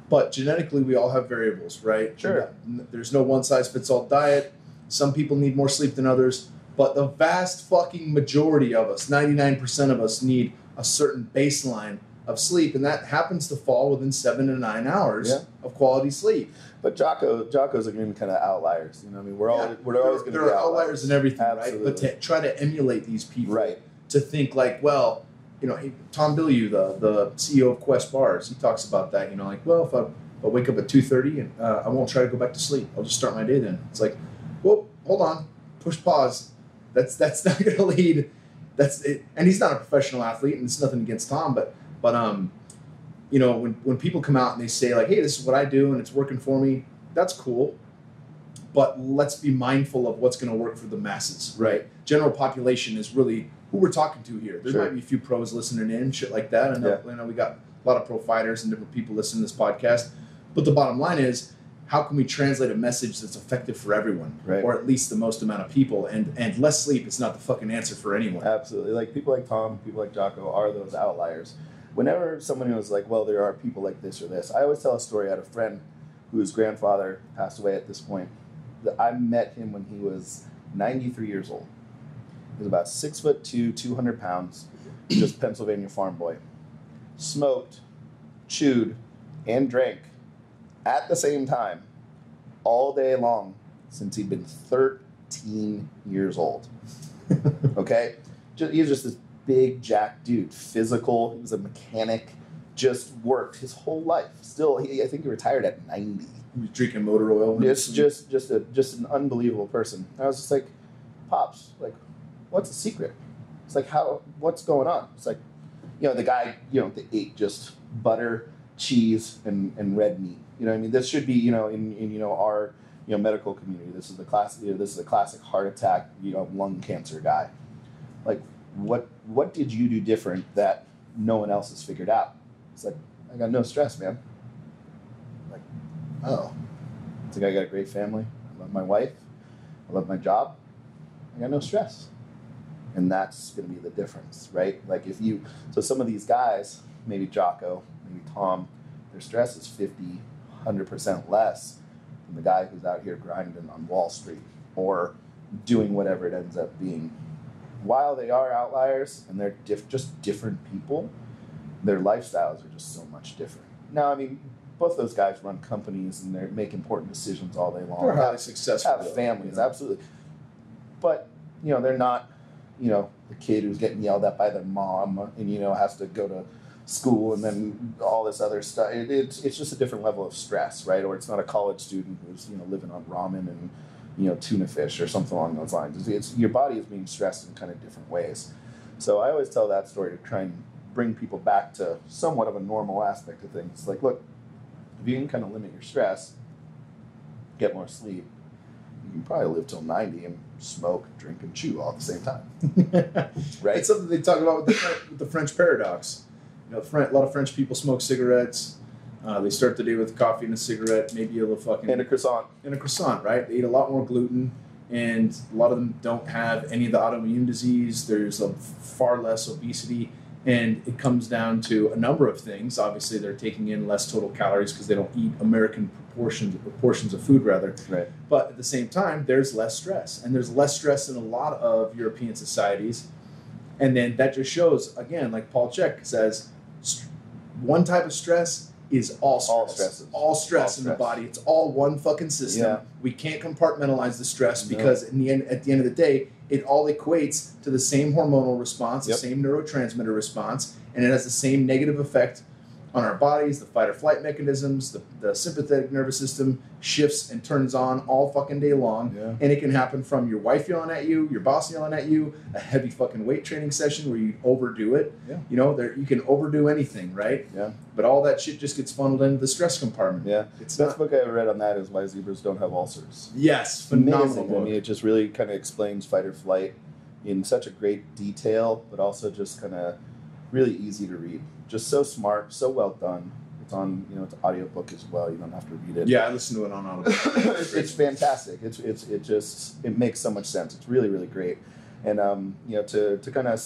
but genetically we all have variables, right? Sure. There's no one size fits all diet. Some people need more sleep than others, but the vast fucking majority of us, 99% of us, need a certain baseline of sleep, and that happens to fall within 7 to 9 hours of quality sleep. But Jocko's are going to be kind of outliers. You know, I mean, we're always going to be there are outliers in everything, Absolutely. right? But to try to emulate these people, right? To think like, well, you know, Tom Bilyeu, the CEO of Quest Bars, he talks about that. You know, like, well, if I wake up at 2:30 and I won't try to go back to sleep, I'll just start my day then. It's like, well, hold on, push pause. That's not going to lead. That's it. And he's not a professional athlete, and it's nothing against Tom, but you know, when people come out and they say like, hey, this is what I do and it's working for me, that's cool. But let's be mindful of what's going to work for the masses, right? General population is really who we're talking to here. There might be a few pros listening in, shit like that. I know we got a lot of pro fighters and different people listening to this podcast. But the bottom line is, how can we translate a message that's effective for everyone, or at least the most amount of people? And less sleep is not the fucking answer for anyone. Absolutely. Like people like Tom, people like Jocko are those outliers. Whenever someone was like, well, there are people like this or this, I always tell a story. I had a friend whose grandfather passed away at this point. I met him when he was 93 years old. He was about 6'2", 200 pounds, just Pennsylvania farm boy. Smoked, chewed, and drank at the same time all day long since he'd been 13 years old. Okay? He was just this big jack dude, physical. He was a mechanic, just worked his whole life. Still, I think he retired at 90. He was drinking motor oil. Just an unbelievable person. I was just like, Pops, like, what's the secret? It's like, what's going on? It's like, the guy, that ate just butter, cheese, and red meat. You know what I mean? This should be, in our, medical community. This is a classic heart attack, lung cancer guy. Like, what did you do different that no one else has figured out? It's like, I got no stress, man. Like, oh. It's like, I got a great family. I love my wife. I love my job. I got no stress. And that's going to be the difference, right? Like so some of these guys, maybe Jocko, maybe Tom, their stress is 50, 100% less than the guy who's out here grinding on Wall Street or doing whatever it ends up being. While they are outliers and they're just different people, their lifestyles are just so much different. Now, I mean, both those guys run companies and they make important decisions all day long. They're highly successful. Have families, absolutely. But, they're not, the kid who's getting yelled at by their mom and, has to go to school and then all this other stuff. It's just a different level of stress, right? Or it's not a college student who's, living on ramen and, tuna fish or something along those lines. Your body is being stressed in kind of different ways. So I always tell that story to try and bring people back to somewhat of a normal aspect of things. Like, look, if you can kind of limit your stress, get more sleep, you can probably live till 90 and smoke, drink, and chew all at the same time. Right? It's something they talk about with the French paradox. A lot of French people smoke cigarettes. They start the day with coffee and a cigarette, maybe a little and a croissant. And a croissant, right? They eat a lot more gluten, and a lot of them don't have any of the autoimmune disease. There's far less obesity, and it comes down to a number of things. Obviously, they're taking in less total calories because they don't eat American portions of food, rather. Right. But at the same time, there's less stress, and there's less stress in a lot of European societies. And then that just shows, again, like Paul Chek says, one type of stress is all stress. All stress in the body. It's all one fucking system. Yeah. We can't compartmentalize the stress because at the end of the day, it all equates to the same hormonal response, the same neurotransmitter response, and it has the same negative effect on our bodies. The fight or flight mechanisms, the sympathetic nervous system shifts and turns on all fucking day long. Yeah. And it can happen from your wife yelling at you, your boss yelling at you, a heavy fucking weight training session where you overdo it. Yeah. You can overdo anything, right? Yeah. But all that shit just gets funneled into the stress compartment. Yeah. The best book I ever read on that is Why Zebras Don't Have Ulcers. Yes. Phenomenal book. I mean, it just really kind of explains fight or flight in such a great detail, but also just kind of really easy to read. Just so smart, so well done. It's on, it's an audiobook as well. You don't have to read it. Yeah, I listen to it on Audible. It's fantastic. It makes so much sense. It's really, really great. And to kind of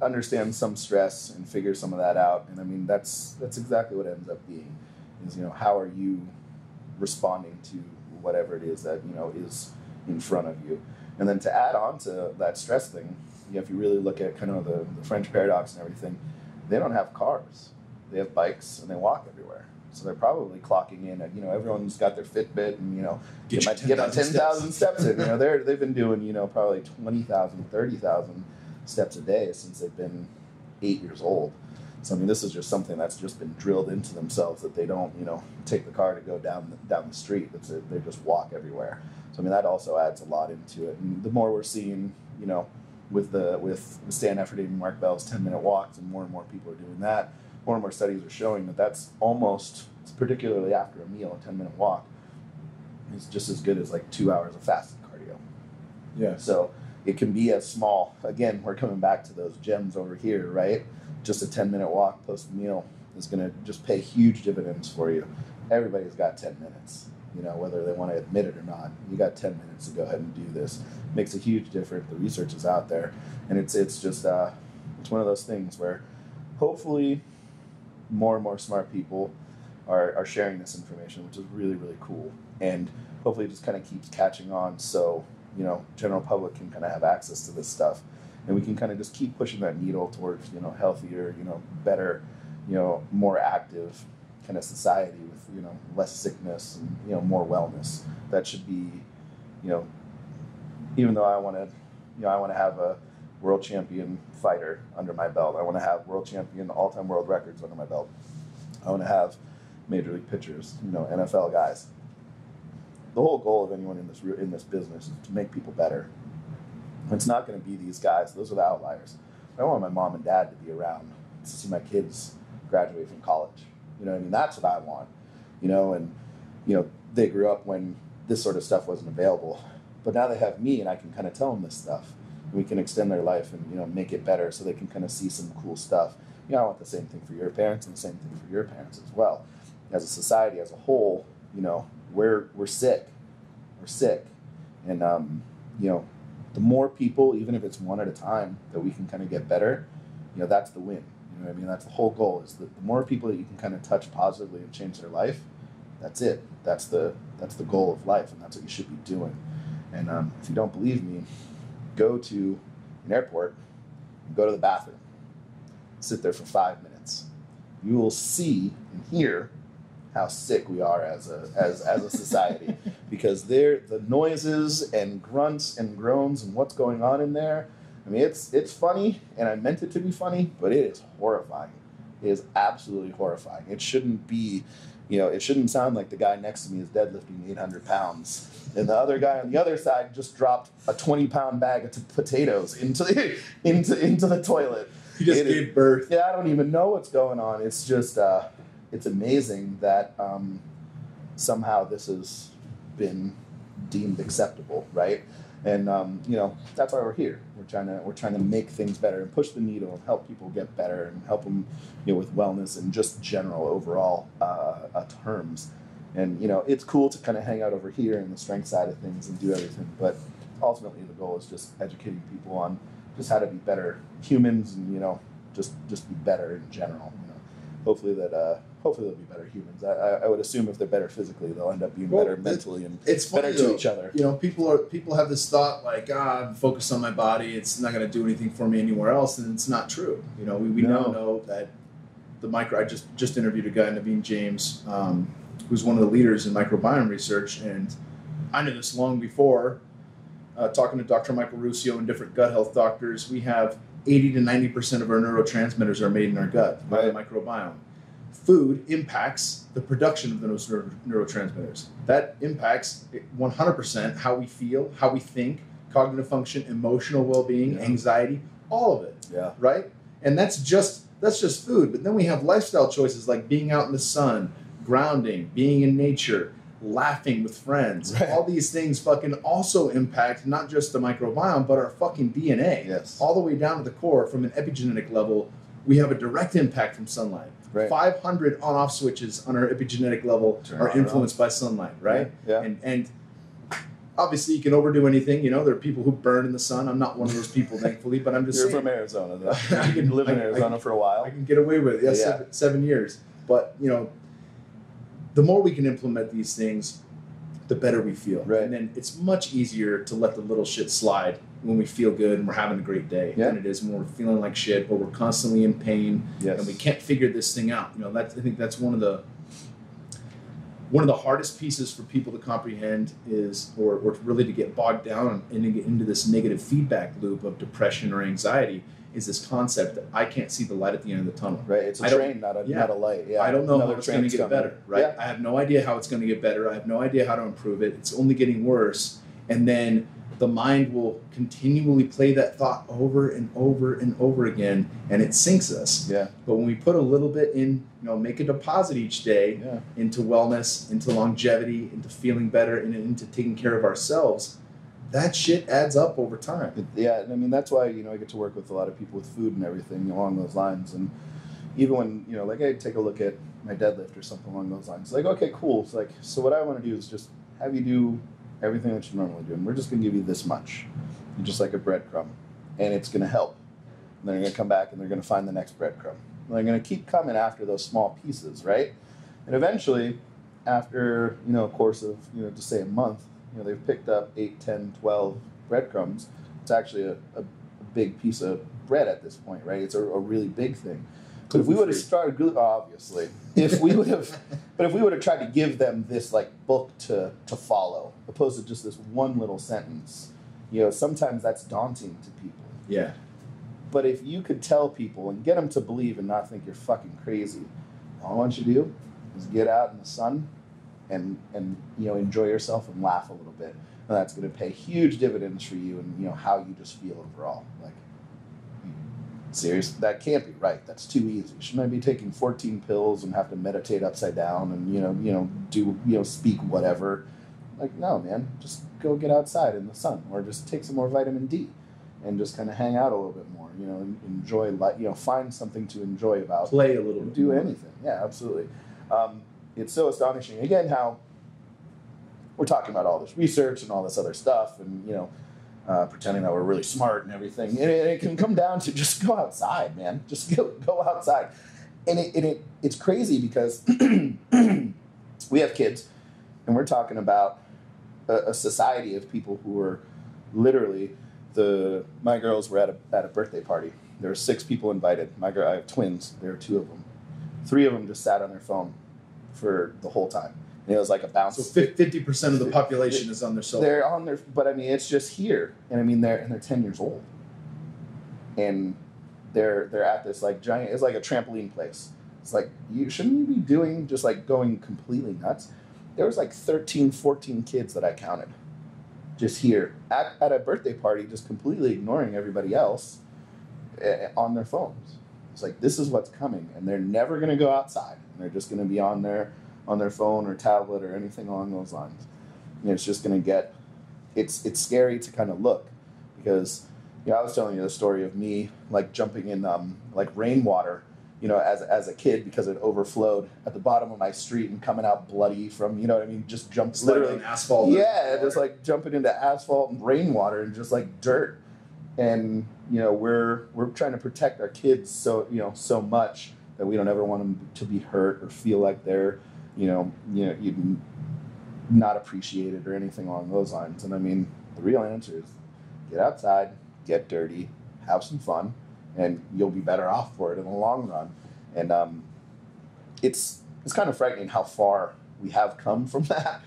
understand some stress and figure some of that out. And I mean, that's exactly what it ends up being. Is how are you responding to whatever it is that is in front of you. And then to add on to that stress thing, if you really look at kind of the French paradox and everything, they don't have cars. They have bikes and they walk everywhere. So they're probably clocking in at, everyone's got their Fitbit and, get my 10,000 steps in. They've been doing, probably 20,000, 30,000 steps a day since they've been 8 years old. So, I mean, this is just something that's just been drilled into themselves that they don't, take the car to go down the street. They just walk everywhere. So, I mean, that also adds a lot into it. And the more we're seeing, with Stan Efferding and Mark Bell's 10-minute walks, and more people are doing that. More and more studies are showing that that's almost, particularly after a meal, a 10-minute walk is just as good as like 2 hours of fasted cardio. Yeah. So it can be as small. Again, we're coming back to those gems over here, right? Just a 10-minute walk post-meal is going to just pay huge dividends for you. Everybody's got 10 minutes. Whether they want to admit it or not, you got 10 minutes to go ahead and do this. Makes a huge difference. The research is out there, and it's just it's one of those things where hopefully more and more smart people are sharing this information, which is really, really cool. And hopefully it just kind of keeps catching on, so, you know, general public can kind of have access to this stuff. And we can kind of just keep pushing that needle towards, you know, healthier, you know, better, you know, more active kind of society with, you know, less sickness and, you know, more wellness. That should be, you know, even though I want to have a world champion fighter under my belt. I want to have world champion all-time world records under my belt. I want to have major league pitchers, you know, NFL guys. The whole goal of anyone in this business is to make people better. It's not going to be these guys. Those are the outliers. I want my mom and dad to be around to see my kids graduate from college. You know what I mean? That's what I want. You know, and, you know, they grew up when this sort of stuff wasn't available. But now they have me, and I can kind of tell them this stuff. And we can extend their life and, you know, make it better so they can kind of see some cool stuff. You know, I want the same thing for your parents and the same thing for your parents as well. As a society as a whole, you know, we're sick. We're sick. And, you know, the more people, even if it's one at a time, that we can kind of get better, you know, that's the win. You know what I mean? That's the whole goal, is that the more people that you can kind of touch positively and change their life, that's it. That's the goal of life, and that's what you should be doing. And if you don't believe me, go to an airport and go to the bathroom. Sit there for 5 minutes. You will see and hear how sick we are as a society, because the noises and grunts and groans and what's going on in there. I mean, it's funny, and I meant it to be funny, but it is horrifying. It is absolutely horrifying. It shouldn't be, you know, it shouldn't sound like the guy next to me is deadlifting 800 pounds, and the other guy on the other side just dropped a 20-pound bag of potatoes into the toilet. He just gave birth. Yeah, I don't even know what's going on. It's just, it's amazing that somehow this has been deemed acceptable, right? And you know, that's why we're here. We're trying to make things better and push the needle and help people get better and help them, you know, with wellness and just general overall terms. And you know, it's cool to kind of hang out over here in the strength side of things and do everything, but ultimately the goal is just educating people on just how to be better humans and, you know, just be better in general. You know, hopefully they'll be better humans. I would assume if they're better physically, they'll end up being better mentally and it's better funny, to though, each other. You know, people have this thought like, I'm focused on my body. It's not going to do anything for me anywhere else, and it's not true. You know, we now know that the I just interviewed a guy, Naveen James, who's one of the leaders in microbiome research, and I knew this long before. Talking to Dr. Michael Ruscio and different gut health doctors, we have 80 to 90% of our neurotransmitters are made in our gut by the microbiome. Food impacts the production of those neurotransmitters. That impacts 100% how we feel, how we think, cognitive function, emotional well-being, anxiety, all of it. Yeah. Right? And that's just food. But then we have lifestyle choices like being out in the sun, grounding, being in nature, laughing with friends. Right. All these things fucking also impact not just the microbiome, but our fucking DNA. Yes. All the way down to the core. From an epigenetic level, we have a direct impact from sunlight. Right. 500 on-off switches on our epigenetic level are influenced by sunlight, right? Yeah. And obviously you can overdo anything. You know, there are people who burn in the sun. I'm not one of those people, thankfully, but I'm just saying. You're from Arizona, though. You can live in Arizona for a while. I can get away with it. Yeah, 7 years. But, you know, the more we can implement these things, the better we feel. Right. And then it's much easier to let the little shit slide when we feel good and we're having a great day than it is when we're feeling like shit or we're constantly in pain and we can't figure this thing out. You know, I think that's one of the hardest pieces for people to comprehend is, or really to get bogged down and get into this negative feedback loop of depression or anxiety, is this concept that I can't see the light at the end of the tunnel. Right, it's a train, not a light. Yeah. I don't know how it's going to get better, right? Yeah. I have no idea how it's going to get better. I have no idea how to improve it. It's only getting worse. And then the mind will continually play that thought over and over and over again, and it sinks us. Yeah. But when we put a little bit in, you know, make a deposit each day into wellness, into longevity, into feeling better, and into taking care of ourselves, that shit adds up over time. Yeah, and I mean, that's why, you know, I get to work with a lot of people with food and everything along those lines. And even when, you know, like I take a look at my deadlift or something along those lines, like, okay, cool. It's like, so what I want to do is just have you do everything that you normally do, and we're just going to give you this much, just like a breadcrumb, and it's going to help. And they're going to come back and they're going to find the next breadcrumb. And they're going to keep coming after those small pieces, right? And eventually, after, a course of, just say a month, they've picked up 8, 10, 12 breadcrumbs. It's actually a big piece of bread at this point, right? It's a really big thing. But if we would have started, obviously, if we would have tried to give them this like book to follow, opposed to just this one little sentence, sometimes that's daunting to people. Yeah. But if you could tell people and get them to believe and not think you're fucking crazy, all I want you to do is get out in the sun and enjoy yourself and laugh a little bit. And that's going to pay huge dividends for you and how you just feel overall. Like, serious? That can't be right. That's too easy. Shouldn't I be taking 14 pills and have to meditate upside down and do speak whatever? Like, no, man. Just go get outside in the sun, or just take some more vitamin D, and just kind of hang out a little bit more. Enjoy life. Find something to enjoy about. Play a little bit. Do anything. Yeah, absolutely. It's so astonishing again how we're talking about all this research and all this other stuff, and pretending that we're really smart and everything. And it can come down to just go outside, man. Just go outside. And it's crazy because we have kids, and we're talking about a society of people who are literally my girls were at a birthday party. There were 6 people invited. I have twins. There are 2 of them. 3 of them just sat on their phone for the whole time. And it was like a bounce. So 50% of the population is on their cell phone. They're on their, but it's just here, and they're 10 years old, and they're at this like giant. It's like a trampoline place. It's like shouldn't you be doing just like going completely nuts? There was like 13, 14 kids that I counted, just here at a birthday party, just completely ignoring everybody else on their phones. It's like, this is what's coming, and they're never going to go outside, and they're just going to be on their phone or tablet or anything along those lines. And it's just going to get, it's scary to kind of look, because I was telling you the story of me like jumping in like rainwater, as a kid, because it overflowed at the bottom of my street and coming out bloody from, just jumped literally asphalt. Yeah, just like jumping into asphalt and rainwater and just like dirt. And we're trying to protect our kids so much that we don't ever want them to be hurt or feel like they're not appreciated or anything along those lines. And the real answer is get outside, get dirty, have some fun, and you'll be better off for it in the long run. And it's kind of frightening how far we have come from that.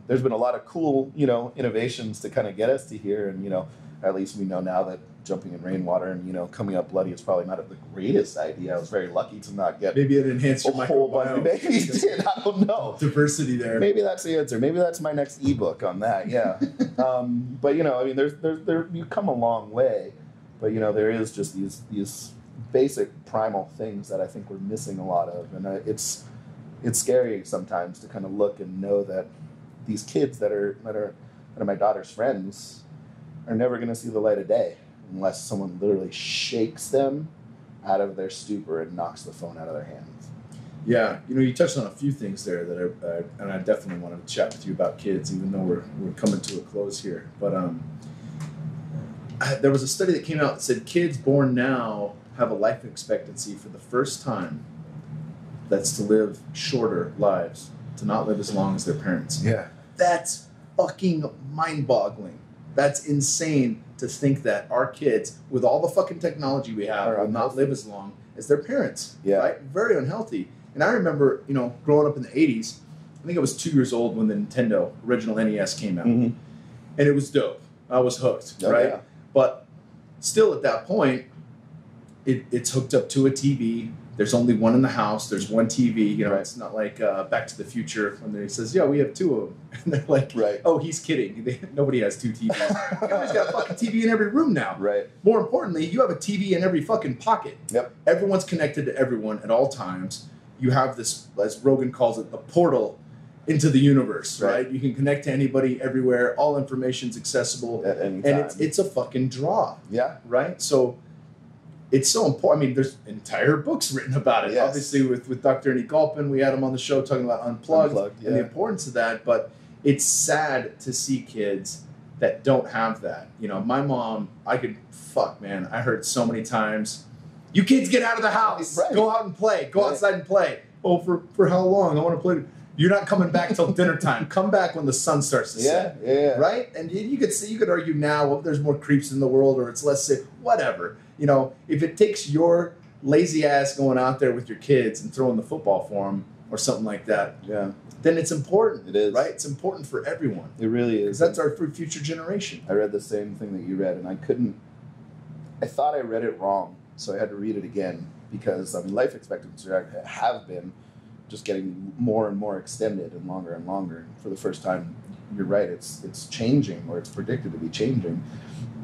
There's been a lot of cool innovations to kind of get us to here, and at least we know now that jumping in rainwater and coming up bloody is probably not the greatest idea. I was very lucky to not get maybe it enhanced your microbiome. Maybe it did. I don't know. Diversity there. Maybe that's the answer. Maybe that's my next ebook on that. Yeah. But there's you come a long way, but there is just these basic primal things that I think we're missing a lot of, and it's scary sometimes to kind of look and know that these kids that are my daughter's friends are never going to see the light of day unless someone literally shakes them out of their stupor and knocks the phone out of their hands. Yeah, you touched on a few things there that and I definitely want to chat with you about kids, even though we're coming to a close here. But there was a study that came out that said kids born now have a life expectancy for the first time that's to live shorter lives, to not live as long as their parents. Yeah. That's fucking mind-boggling. That's insane to think that our kids, with all the fucking technology we have, will not live as long as their parents. Yeah. Right? Very unhealthy. And I remember, growing up in the 80s, I think I was 2 years old when the Nintendo original NES came out. Mm-hmm. And it was dope. I was hooked, right? Yeah. But still at that point, it's hooked up to a TV. There's only one in the house. There's one TV. Right. It's not like Back to the Future when he says, "Yeah, we have 2 of them." And they're like, right. "Oh, he's kidding. Nobody has 2 TVs. Everybody's got a fucking TV in every room now." Right. More importantly, you have a TV in every fucking pocket. Yep. Everyone's connected to everyone at all times. You have this, as Rogan calls it, the portal into the universe, right? You can connect to anybody everywhere. All information's accessible. At any time. And it's a fucking draw. Yeah. Right? So it's so important. There's entire books written about it. Yes. Obviously, with Dr. Onnit Galpin, we had him on the show talking about Unplugged and the importance of that. But it's sad to see kids that don't have that. My mom, I heard so many times, "You kids get out of the house. Right. Go out and play. Go outside and play." Oh, for how long? I want to play. You're not coming back till dinner time. Come back when the sun starts to set. Yeah. Right? And you could argue now, well, there's more creeps in the world, or it's less safe. Whatever. You know, if it takes your lazy ass going out there with your kids and throwing the football for them or something like that, then it's important. It is. Right? It's important for everyone. It really Because is. that's our future generation. I read the same thing that you read, and I thought I read it wrong, so I had to read it again, because, I mean, life expectancy have been just getting more and more extended and longer and longer. And for the first time, you're right, it's changing, or it's predicted to be changing.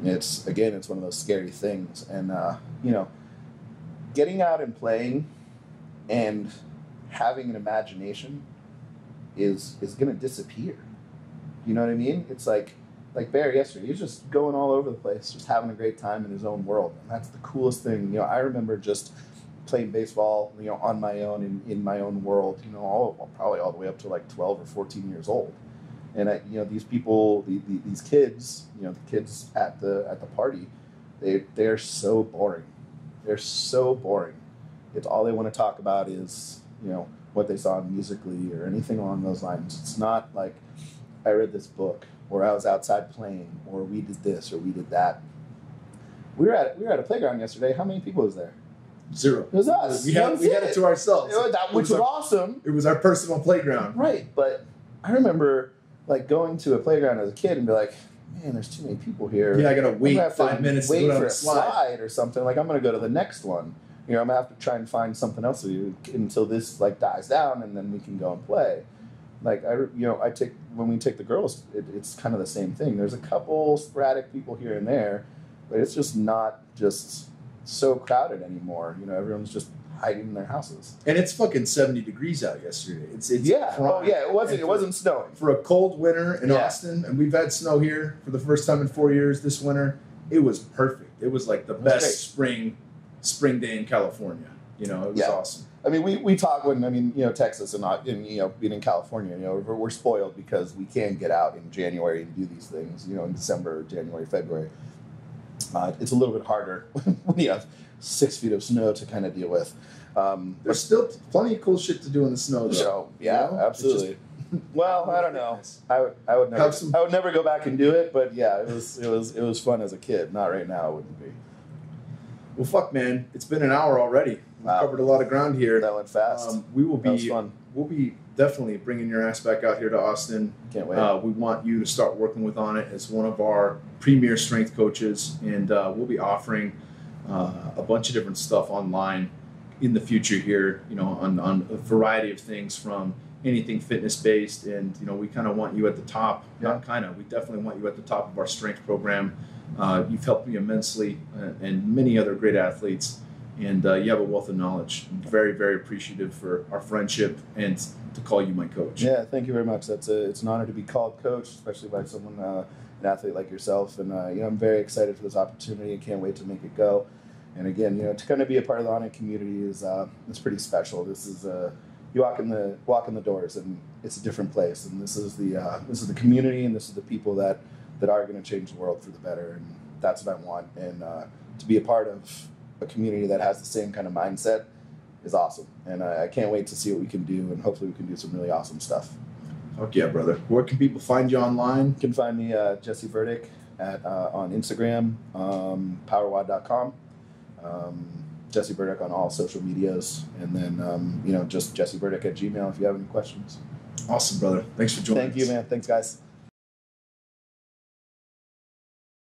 It's one of those scary things. And, you know, getting out and playing and having an imagination is going to disappear. You know what I mean? It's like Bear yesterday, he's just going all over the place, just having a great time in his own world. And that's the coolest thing. You know, I remember just playing baseball, you know, on my own in my own world, you know, probably all the way up to like 12 or 14 years old. And you know, these people, these kids, you know, the kids at the party, they're so boring. They're so boring. It's all they want to talk about is, you know, what they saw musically or anything along those lines. It's not like, I read this book, or I was outside playing, or we did this, or we did that. We were at a playground yesterday. How many people was there? 0. It was us. We had it to ourselves. Which was awesome. It was our personal playground. Right, but I remember like going to a playground as a kid and be like, man, there's too many people here. Yeah, I gotta wait 5 minutes to wait go for a slide or something. Like, I'm gonna go to the next one. You know, I'm gonna have to try and find something else to do until this like dies down, and then we can go and play. Like, when we take the girls, it's kind of the same thing. There's a couple sporadic people here and there, but it's just not just so crowded anymore. You know, everyone's just hiding in their houses. And it's fucking 70 degrees out yesterday. It's yeah. prime. Oh yeah, it wasn't snowing. For a cold winter in Austin, and we've had snow here for the first time in 4 years this winter, it was perfect. It was like the best spring day in California. You know, it was awesome. I mean, we talk when, I mean, you know, Texas and not in, you know, being in California, you know, we're spoiled because we can get out in January and do these things, you know, in December, January, February. It's a little bit harder when you have 6 feet of snow to kind of deal with. There's still plenty of cool shit to do in the snow, though. So, yeah, you know? Absolutely. Well, I don't know. I would never go back and do it, but yeah, it was fun as a kid. Not right now, it wouldn't be. Well, fuck, man, it's been an hour already. We've covered a lot of ground here. That went fast. That was fun. We'll be definitely bringing your ass back out here to Austin. Can't wait. We want you to start working with Onnit as one of our premier strength coaches, and we'll be offering a bunch of different stuff online in the future here, you know, on a variety of things, from anything fitness-based, and, you know, we kind of want you at the top. Not kind of, we definitely want you at the top of our strength program. You've helped me immensely, and many other great athletes, and you have a wealth of knowledge. I'm very, very appreciative for our friendship and to call you my coach. Yeah, thank you very much. It's an honor to be called coach, especially by someone, an athlete like yourself. And you know, I'm very excited for this opportunity. I can't wait to make it go. And again, you know, to kind of be a part of the Onnit community is pretty special. This is you walk in the doors, and it's a different place. And this is the community, and this is the people that are going to change the world for the better. And that's what I want. And to be a part of a community that has the same kind of mindset is awesome. And I can't wait to see what we can do, and hopefully we can do some really awesome stuff. Fuck yeah, brother. Where can people find you online? You can find me Jesse Burdick on Instagram, PowerWOD.com. Jesse Burdick on all social medias, and then you know, just Jesse Burdick at Gmail if you have any questions. Awesome, brother. Thanks for joining us. Thank you, man. Thanks, guys.